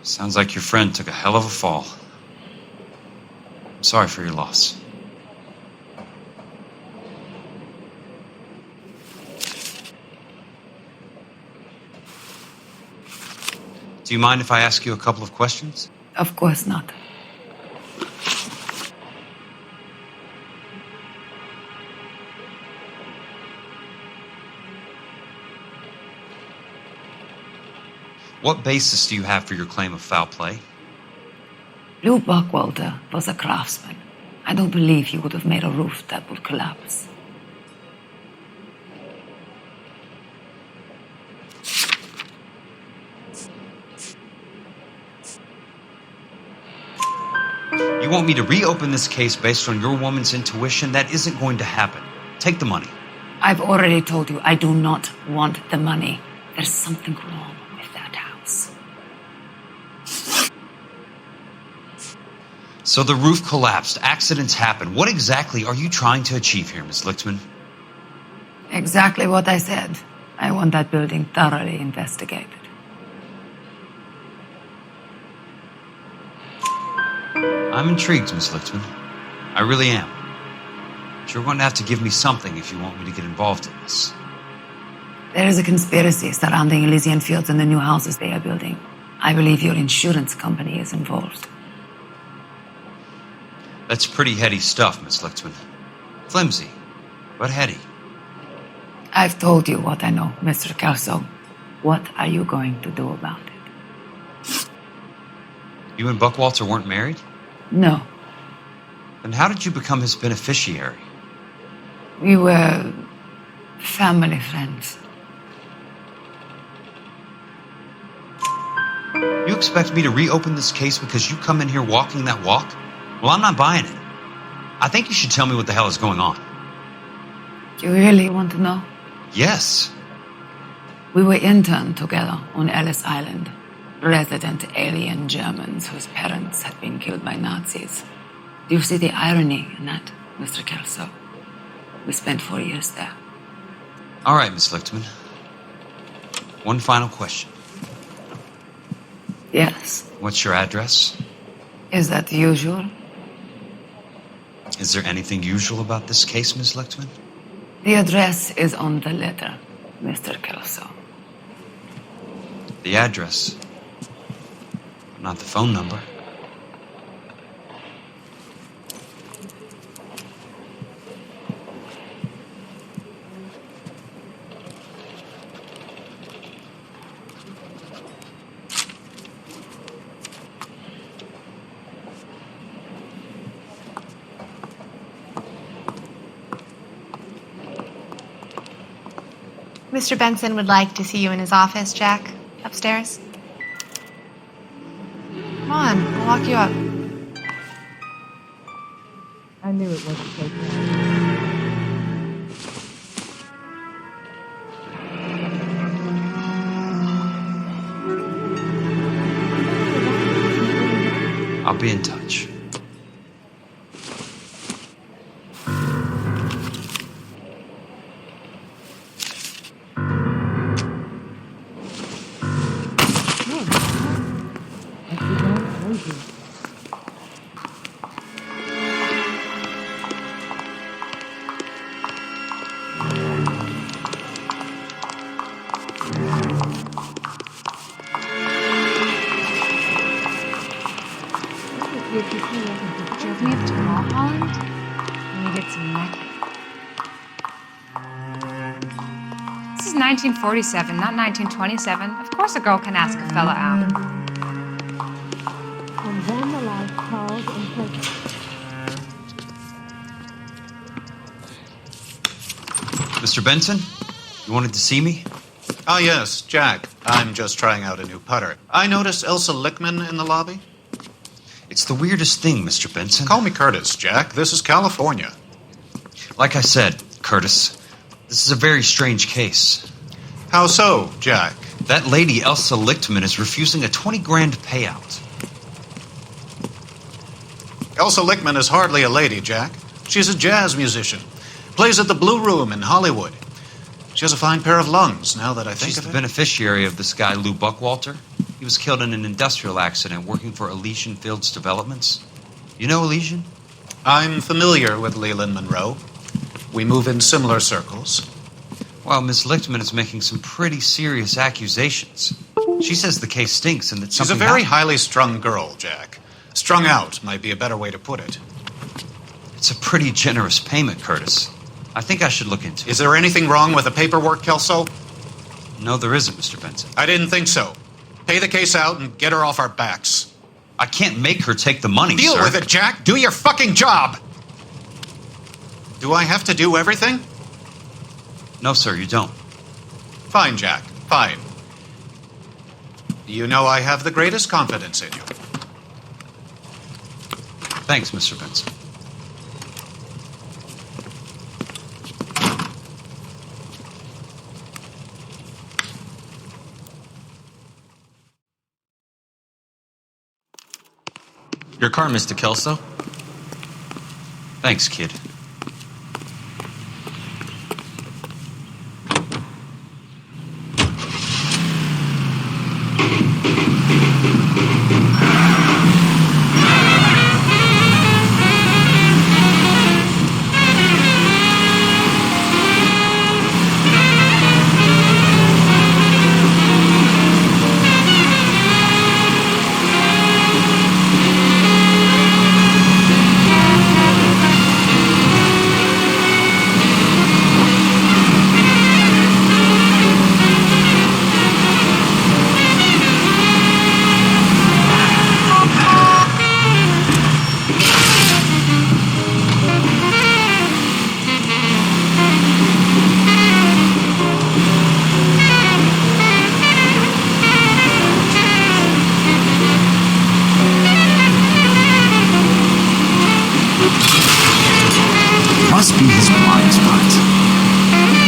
Sounds like your friend took a hell of a fall. I'm sorry for your loss. Do you mind if I ask you a couple of questions? Of course not. What basis do you have for your claim of foul play? Lou Buckwalter was a craftsman. I don't believe he would have made a roof that would collapse. You want me to reopen this case based on your woman's intuition? That isn't going to happen. Take the money. I've already told you I do not want the money. There's something wrong with that house. So the roof collapsed. Accidents happen. What exactly are you trying to achieve here, Miss Lichtman? Exactly what I said. I want that building thoroughly investigated. I'm intrigued, Miss Lichtman. I really am. But you're going to have to give me something if you want me to get involved in this. There is a conspiracy surrounding Elysian Fields and the new houses they are building. I believe your insurance company is involved. That's pretty heady stuff, Miss Lichtman. Flimsy, but heady. I've told you what I know, Mr. Kelso. What are you going to do about it? You and Buckwalter weren't married? No. Then how did you become his beneficiary? We were family friends. You expect me to reopen this case because you come in here walking that walk? Well, I'm not buying it. I think you should tell me what the hell is going on. You really want to know? Yes. We were interned together on Ellis Island. Resident alien Germans whose parents had been killed by Nazis. Do you see the irony in that, Mr. Kelso? We spent 4 years there. All right, Miss Lichtman. One final question. Yes. What's your address? Is that usual? Is there anything usual about this case, Miss Lichtman? The address is on the letter, Mr. Kelso. The address, not the phone number. Mr. Benson would like to see you in his office, Jack. Upstairs. Come on, I'll lock you up. I knew it wasn't so I'll be in touch. Drove me up to Mulholland. Needed some neck. This is 1947, not 1927. Of course a girl can ask a fella out. And then the light calls and says, Mr. Benson, you wanted to see me? Ah, yes, Jack. I'm just trying out a new putter. I noticed Elsa Lichtman in the lobby. It's the weirdest thing, Mr. Benson. Call me Curtis, Jack. This is California. Like I said, Curtis, this is a very strange case. How so, Jack? That lady, Elsa Lichtman, is refusing a 20 grand payout. Elsa Lichtman is hardly a lady, Jack. She's a jazz musician. Plays at the Blue Room in Hollywood. She has a fine pair of lungs, now that I think She's of the it. beneficiary of this guy, Lou Buckwalter. He was killed in an industrial accident working for Elysian Fields Developments. You know Elysian? I'm familiar with Leland Monroe. We move in similar circles. Well, Ms. Lichtman is making some pretty serious accusations. She says the case stinks and that She's a something very happened. highly strung girl, Jack. Strung out might be a better way to put it. It's a pretty generous payment, Curtis. I think I should look into it. Is there anything wrong with the paperwork, Kelso? No, there isn't, Mr. Benson. I didn't think so. Pay the case out and get her off our backs. I can't make her take the money, Deal sir. with it, Jack. Do your fucking job. Do I have to do everything? No, sir, you don't. Fine, Jack. Fine. You know I have the greatest confidence in you. Thanks, Mr. Benson. Your car, Mr. Kelso. Thanks, kid. Must be his blind spots.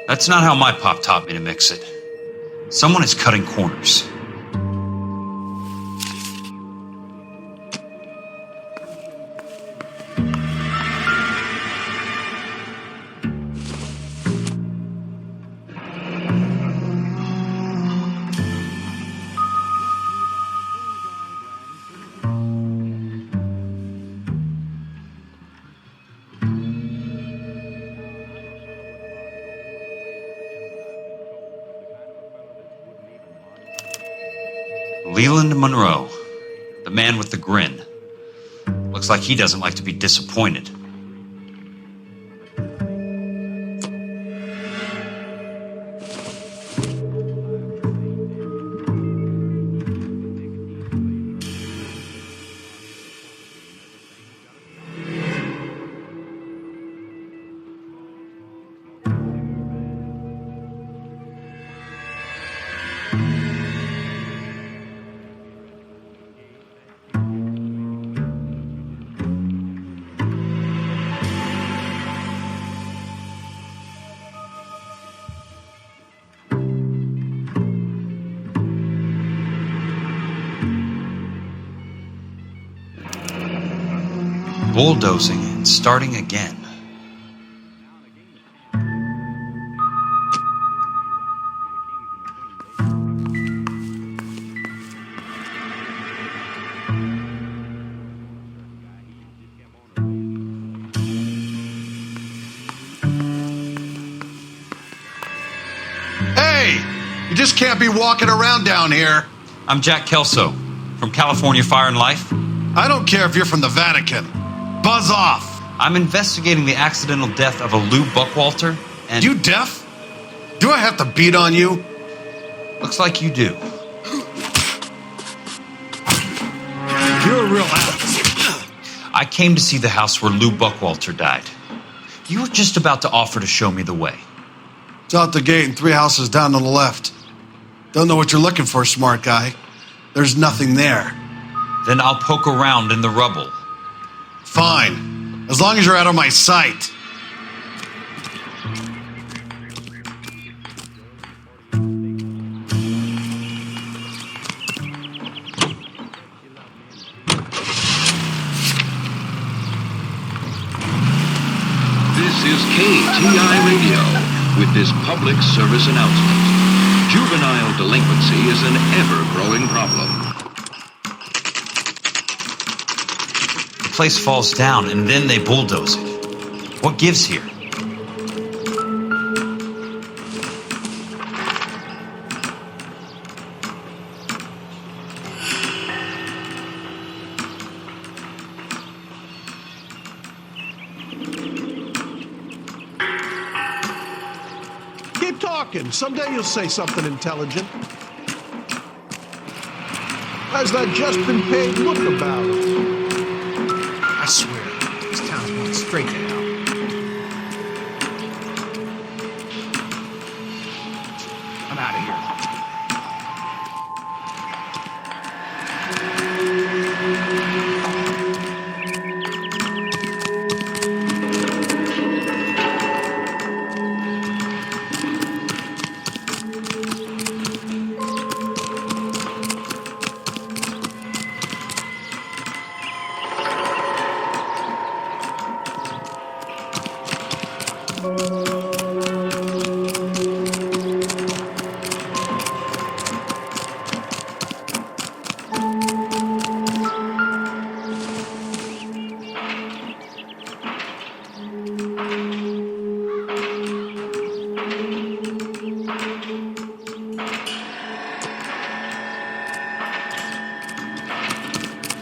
That's not how my pop taught me to mix it. Someone is cutting corners. Leland Monroe, the man with the grin. Looks like he doesn't like to be disappointed. Bulldozing and starting again. You just can't be walking around down here. I'm Jack Kelso from California Fire and Life. I don't care if you're from the Vatican. Buzz off. I'm investigating the accidental death of a Lou Buckwalter, and... You deaf? Do I have to beat on you? Looks like you do. You're a real ass. I came to see the house where Lou Buckwalter died. You were just about to offer to show me the way. It's out the gate and 3 houses down on the left. Don't know what you're looking for, smart guy. There's nothing there. Then I'll poke around in the rubble. Fine. As long as you're out of my sight. This is KTI Radio with this public service announcement. Juvenile delinquency is an ever-growing problem. The place falls down and then they bulldoze it. What gives here? Keep talking. Someday you'll say something intelligent. How's that just been paid look about it? I swear, this town's going straight to hell. I'm out of here.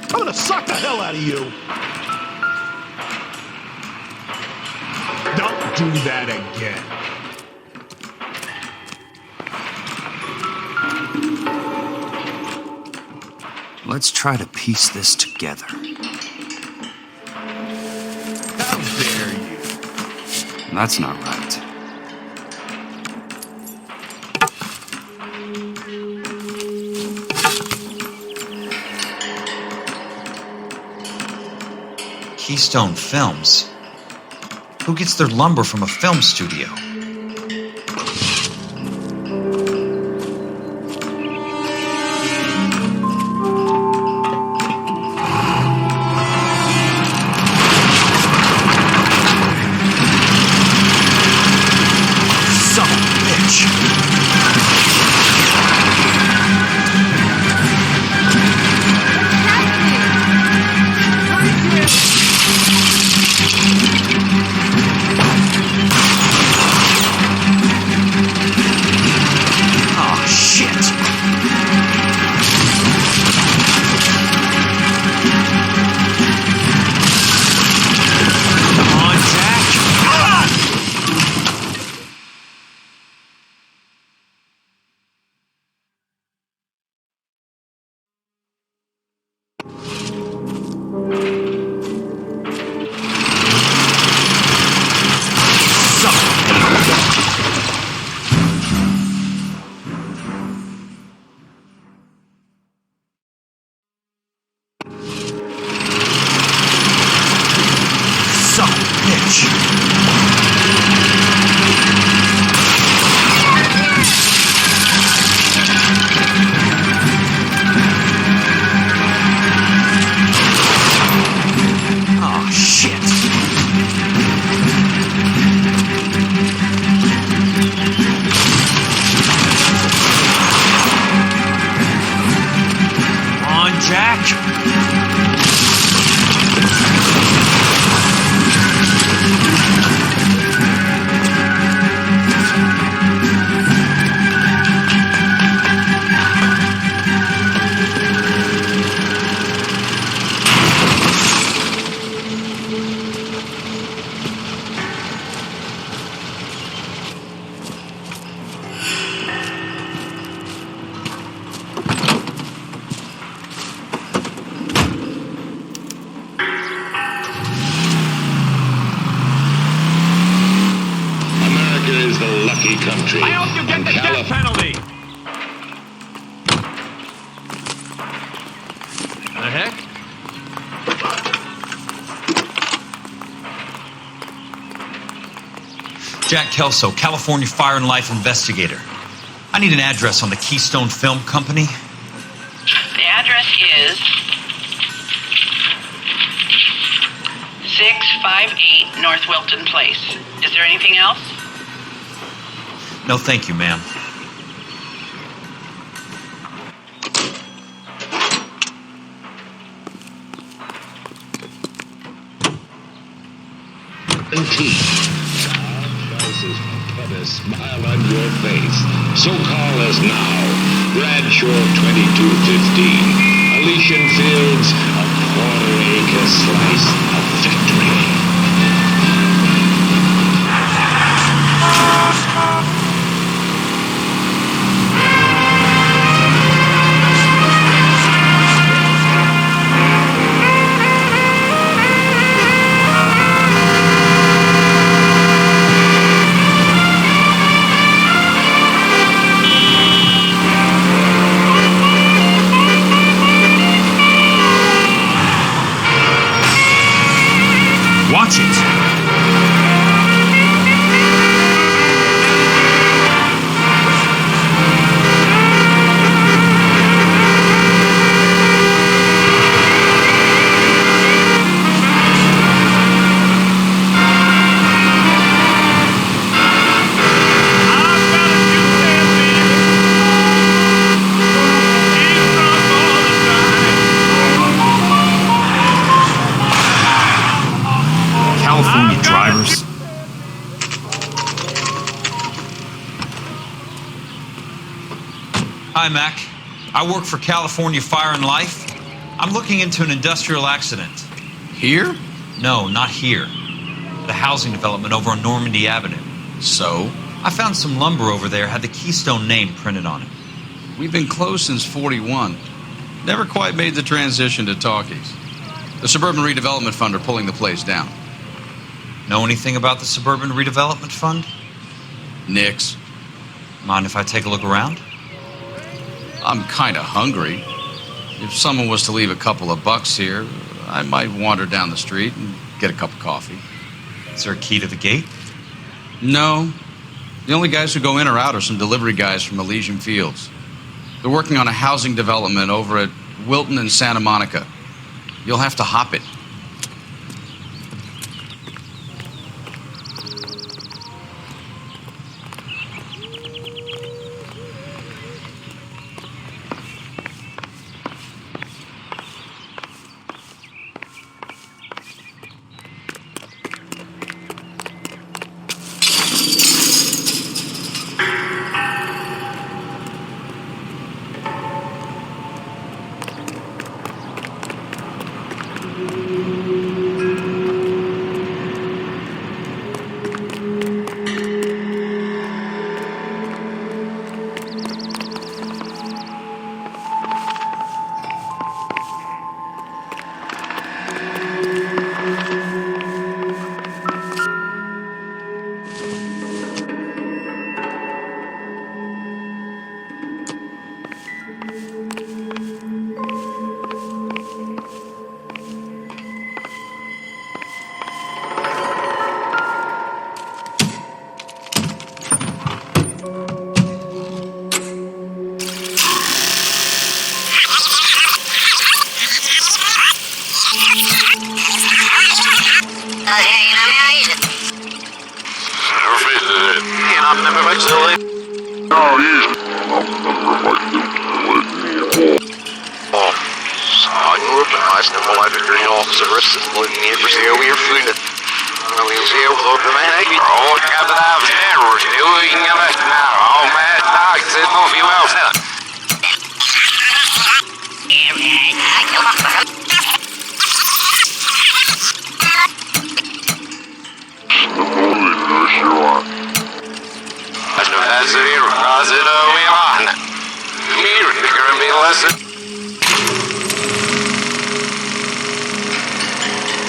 I'm gonna suck the hell out of you. Don't do that again. Let's try to piece this together. How dare you? That's not right. Keystone Films? Who gets their lumber from a film studio? Son of a bitch! Oh, shit! Come on, Jack! Ah! Son of a bitch! Oh, shit! Come on, Jack! country. I hope you get the death penalty. The heck? Jack Kelso, California Fire and Life investigator. I need an address on the Keystone Film Company. The address is 658 North Wilton Place. Is there anything else? No, thank you, ma'am. Put a smile on your face. So call us now. Bradshaw 2215. Elysian Fields, a quarter-acre slice of victory. Watch it. California drivers. Hi, Mac. I work for California Fire and Life. I'm looking into an industrial accident. Here? No, not here. The housing development over on Normandy Avenue. So? I found some lumber over there, had the Keystone name printed on it. We've been closed since 41. Never quite made the transition to talkies. The Suburban Redevelopment Fund are pulling the place down. Know anything about the Suburban Redevelopment Fund? Nix. Mind if I take a look around? I'm kind of hungry. If someone was to leave a couple of bucks here, I might wander down the street and get a cup of coffee. Is there a key to the gate? No. The only guys who go in or out are some delivery guys from Elysian Fields. They're working on a housing development over at Wilton and Santa Monica. You'll have to hop it.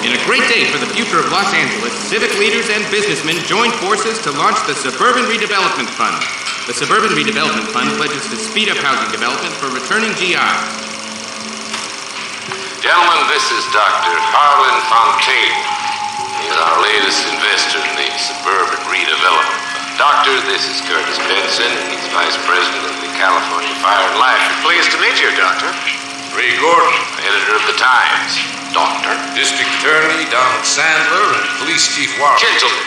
In a great day for the future of Los Angeles, civic leaders and businessmen joined forces to launch the Suburban Redevelopment Fund. The Suburban Redevelopment Fund pledges to speed up housing development for returning GIs. Gentlemen, this is Dr. Harlan Fontaine. He's our latest investor in the Suburban Redevelopment Fund. Doctor, this is Curtis Benson. He's Vice President of the California Fire and Life. Pleased to meet you, Doctor. Ray Gordon, editor of the Times. Doctor. District Attorney Donald Sandler and Police Chief Warren. Gentlemen,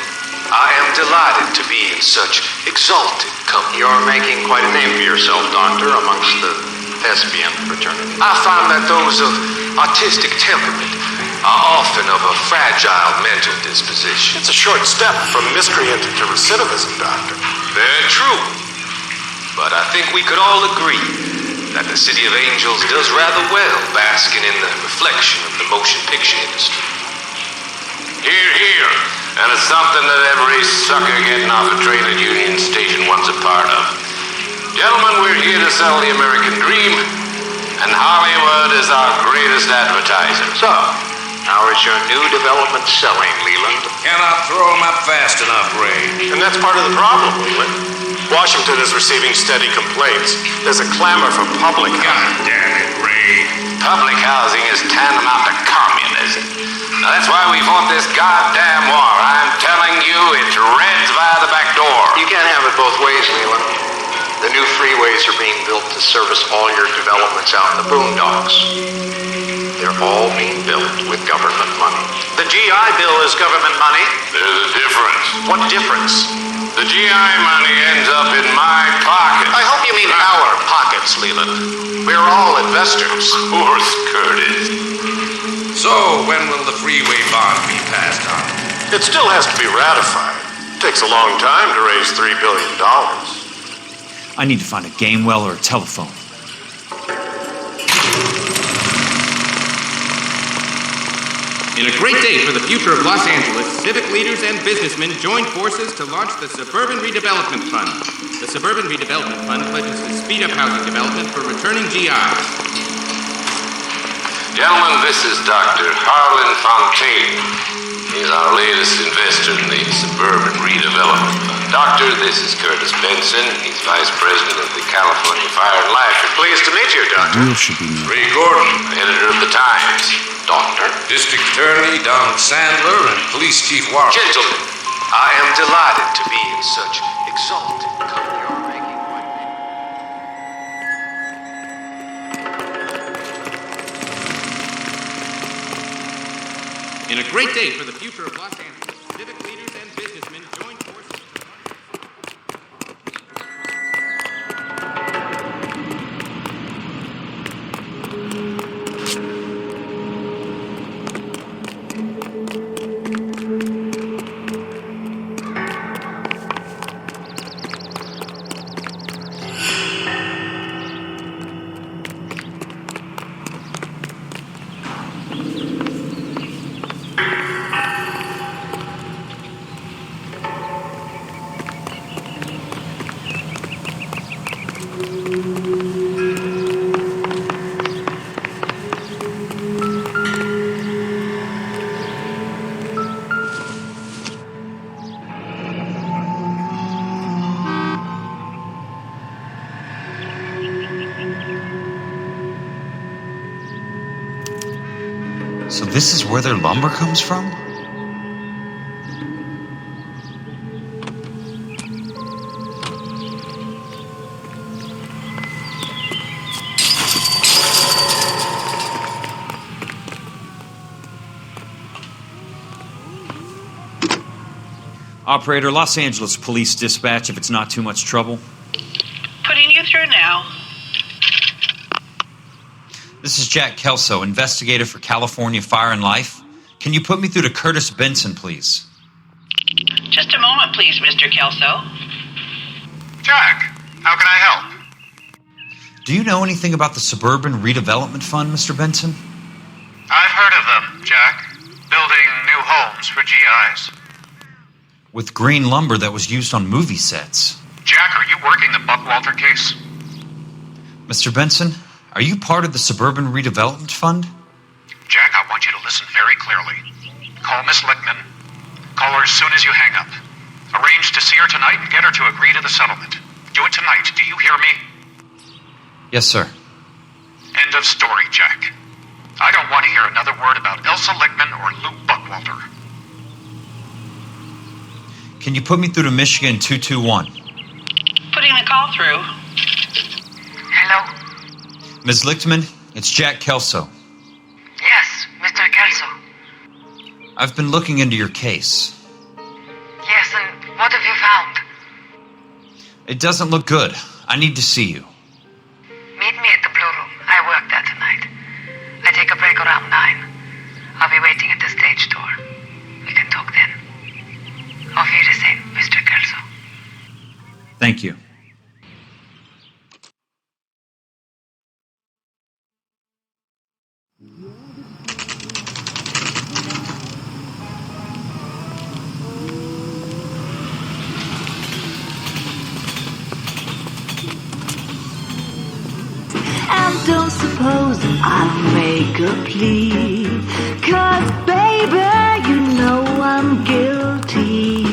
I am delighted to be in such exalted company. You're making quite a name for yourself, Doctor, amongst the thespian fraternity. I find that those of artistic temperament are often of a fragile mental disposition. It's a short step from miscreant to recidivism, Doctor. Very true. But I think we could all agree that the City of Angels does rather well basking in the reflection of the motion picture industry. Hear, hear. And it's something that every sucker getting off a train at Union Station wants a part of. Gentlemen, we're here to sell the American dream, and Hollywood is our greatest advertiser. So, how is your new development selling, Leland? Cannot throw him up fast enough, Ray. And that's part of the problem, Leland. Washington is receiving steady complaints. There's a clamor for public housing. God damn it, Ray. Public housing is tantamount to communism. Now, that's why we fought this goddamn war. I'm telling you, it's Reds via the back door. You can't have it both ways, Leland. The new freeways are being built to service all your developments out in the boondocks. They're all being built with government money. The GI Bill is government money. There's a difference. What difference? The GI money ends up in my pocket. I hope you mean our pockets, Leland. We're all investors. Of course, Curtis. So, when will the freeway bond be passed on? It still has to be ratified. It takes a long time to raise $3 billion. I need to find a game well or a telephone. In a great day for the future of Los Angeles, civic leaders and businessmen joined forces to launch the Suburban Redevelopment Fund. The Suburban Redevelopment Fund pledges to speed up housing development for returning GIs. Gentlemen, this is Dr. Harlan Fontaine. He's our latest investor in the Suburban Redevelopment Fund. Doctor, this is Curtis Benson. He's Vice President of the California Fire and Life. Pleased to meet you, Doctor. Ray Gordon, editor of the Times. Doctor. District Attorney Donald Sandler and Police Chief Warren. Gentlemen, I am delighted to be in such exalted company. You're making quite In a great day for the future of Los Angeles, civic leaders and businessmen joined forces. So this is where their lumber comes from? Operator, Los Angeles Police Dispatch, if it's not too much trouble. Putting you through now. This is Jack Kelso, investigator for California Fire and Life. Can you put me through to Curtis Benson, please? Just a moment, please, Mr. Kelso. Jack, how can I help? Do you know anything about the Suburban Redevelopment Fund, Mr. Benson? I've heard of them, Jack. Building new homes for GIs. With green lumber that was used on movie sets. Jack, are you working the Buckwalter case? Mr. Benson, are you part of the Suburban Redevelopment Fund? Jack, I want you to listen very clearly. Call Miss Lichtman. Call her as soon as you hang up. Arrange to see her tonight and get her to agree to the settlement. Do it tonight, do you hear me? Yes, sir. End of story, Jack. I don't want to hear another word about Elsa Lichtman or Luke Buckwalter. Can you put me through to Michigan 221? Putting the call through. Hello? Ms. Lichtman, it's Jack Kelso. Yes, Mr. Kelso. I've been looking into your case. Yes, and what have you found? It doesn't look good. I need to see you. Meet me at the Blue Room. I work there tonight. I take a break around 9. I'll be waiting at the stage door. We can talk then. Auf Wiedersehen, Mr. Kelso. Thank you. And don't suppose I'll make a plea, 'cause baby, you know I'm guilty.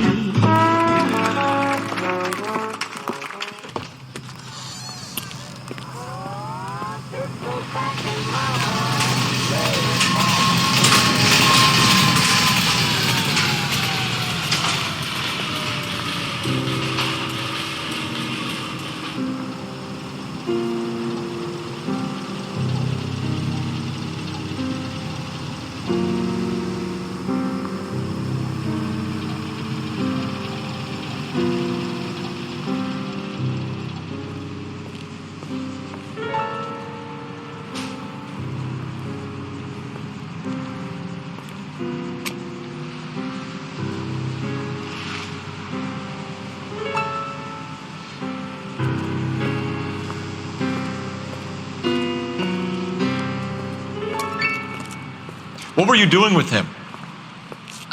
What were you doing with him?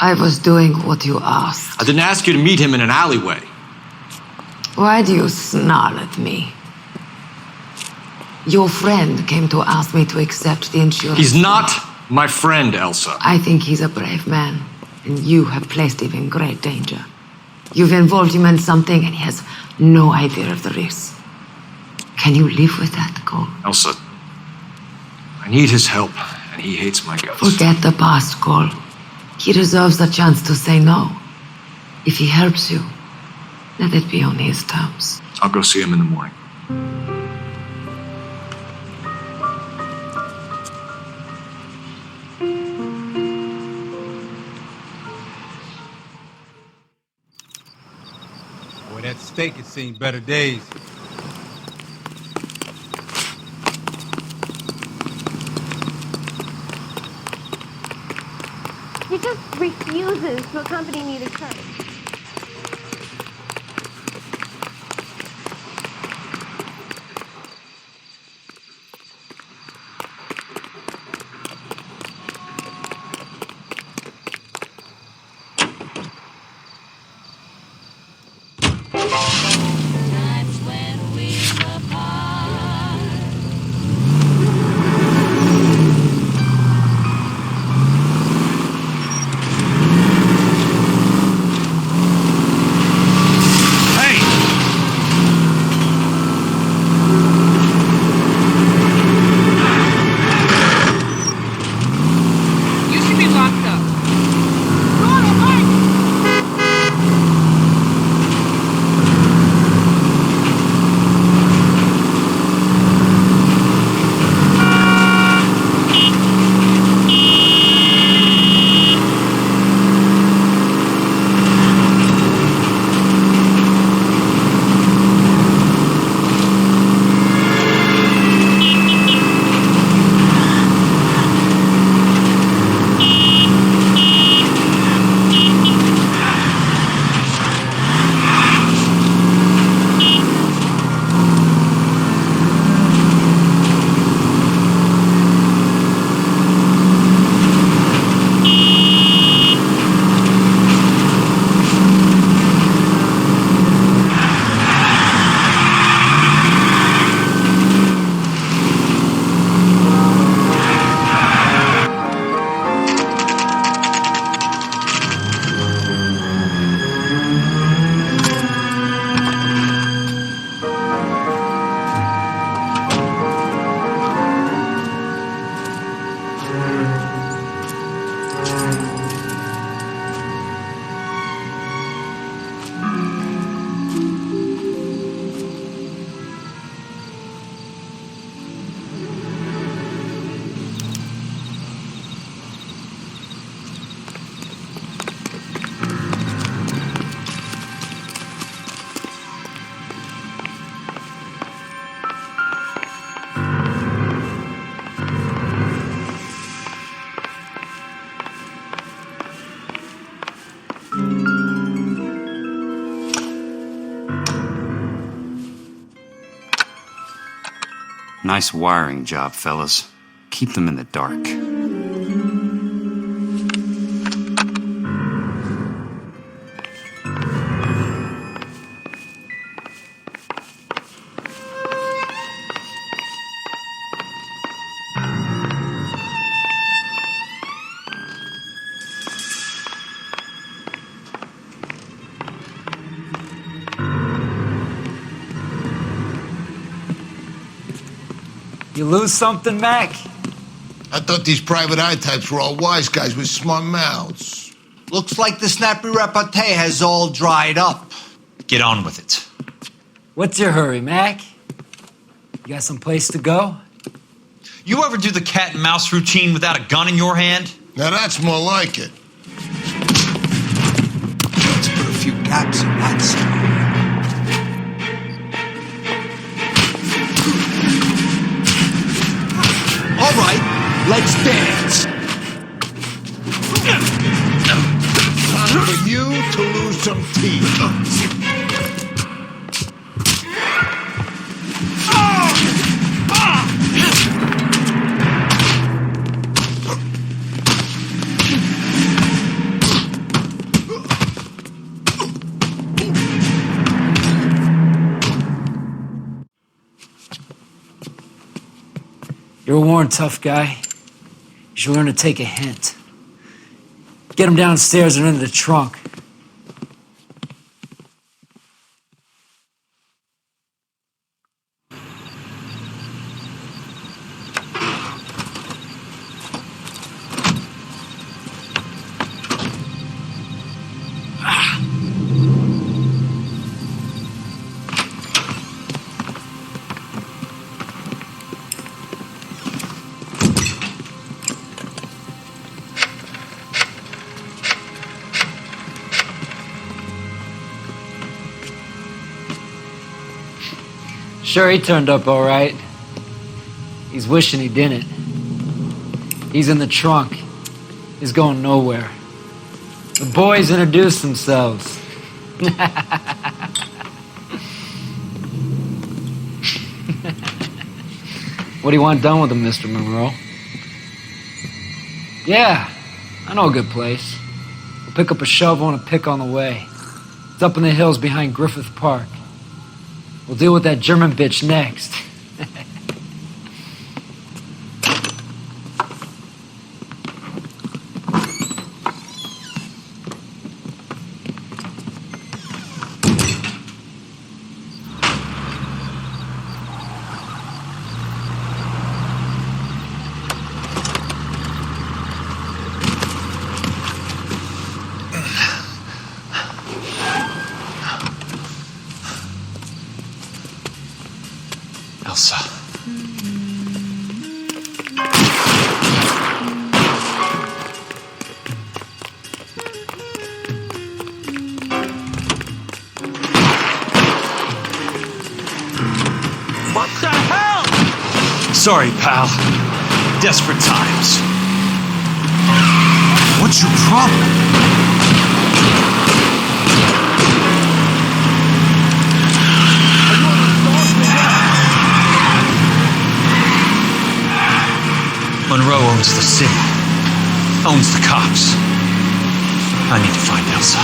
I was doing what you asked. I didn't ask you to meet him in an alleyway. Why do you snarl at me? Your friend came to ask me to accept the insurance. He's not my friend, Elsa. I think he's a brave man, and you have placed him in great danger. You've involved him in something, and he has no idea of the risk. Can you live with that, Cole? Elsa, I need his help, and he hates my guts. Forget the past, Cole. He deserves a chance to say no. If he helps you, let it be on his terms. I'll go see him in the morning. Boy, that steak has seen better days. He just refuses to accompany me to church. Nice wiring job, fellas. Keep them in the dark. You lose something, Mac? I thought these private eye types were all wise guys with smart mouths. Looks like the snappy repartee has all dried up. Get on with it. What's your hurry, Mac? You got some place to go? You ever do the cat and mouse routine without a gun in your hand? Now that's more like it. Let's put a few gaps in that story. All right, let's dance. Time for you to lose some teeth. You're a worn, tough guy. You should learn to take a hint. Get him downstairs and into the trunk. Sure, he turned up all right. He's wishing he didn't. He's in the trunk. He's going nowhere. The boys introduced themselves. What do you want done with him, Mr. Monroe? Yeah, I know a good place. We'll pick up a shovel and a pick on the way. It's up in the hills behind Griffith Park. We'll deal with that German bitch next. Elsa. What the hell? Sorry, pal. Desperate times. What's your problem? Monroe owns the city, owns the cops. I need to find Elsa.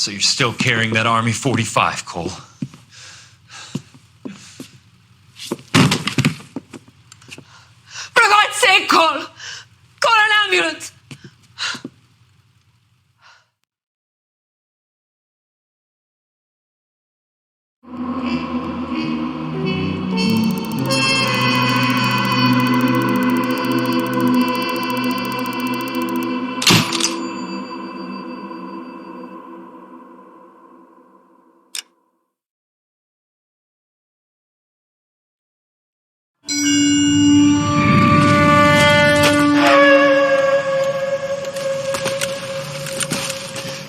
So you're still carrying that Army 45, Cole? For God's sake, Cole! Call an ambulance!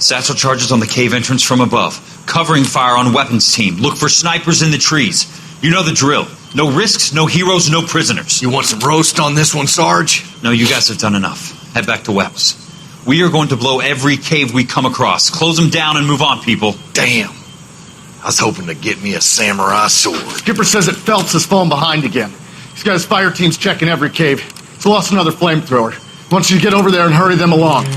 Satchel charges on the cave entrance from above. Covering fire on weapons team. Look for snipers in the trees. You know the drill. No risks, no heroes, no prisoners. You want some roast on this one, Sarge? No, you guys have done enough. Head back to Webb's. We are going to blow every cave we come across. Close them down and move on, people. Damn. I was hoping to get me a samurai sword. Skipper says that Phelps has fallen behind again. He's got his fire teams checking every cave. He's lost another flamethrower. He wants you to get over there and hurry them along.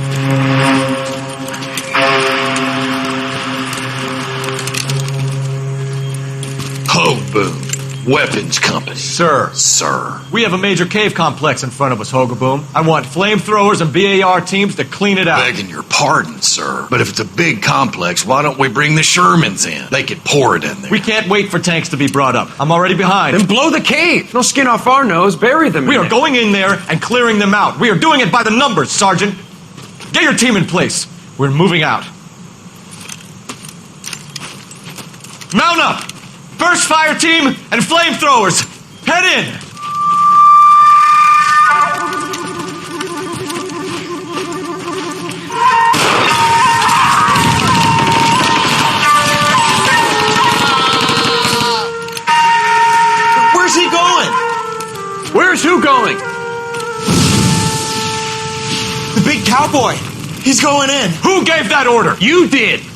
Hoboom. Weapons Company. Sir. Sir. We have a major cave complex in front of us, Hogaboom. I want flamethrowers and BAR teams to clean it out. Begging your pardon, sir. But if it's a big complex, why don't we bring the Shermans in? They could pour it in there. We can't wait for tanks to be brought up. I'm already behind. Then blow the cave. No skin off our nose. Bury them We are going in there and clearing them out. We are doing it by the numbers, Sergeant. Get your team in place. We're moving out. Mount up! First fire team and flamethrowers! Head in! Where's he going? Where's who going? The big cowboy. He's going in. Who gave that order? You did.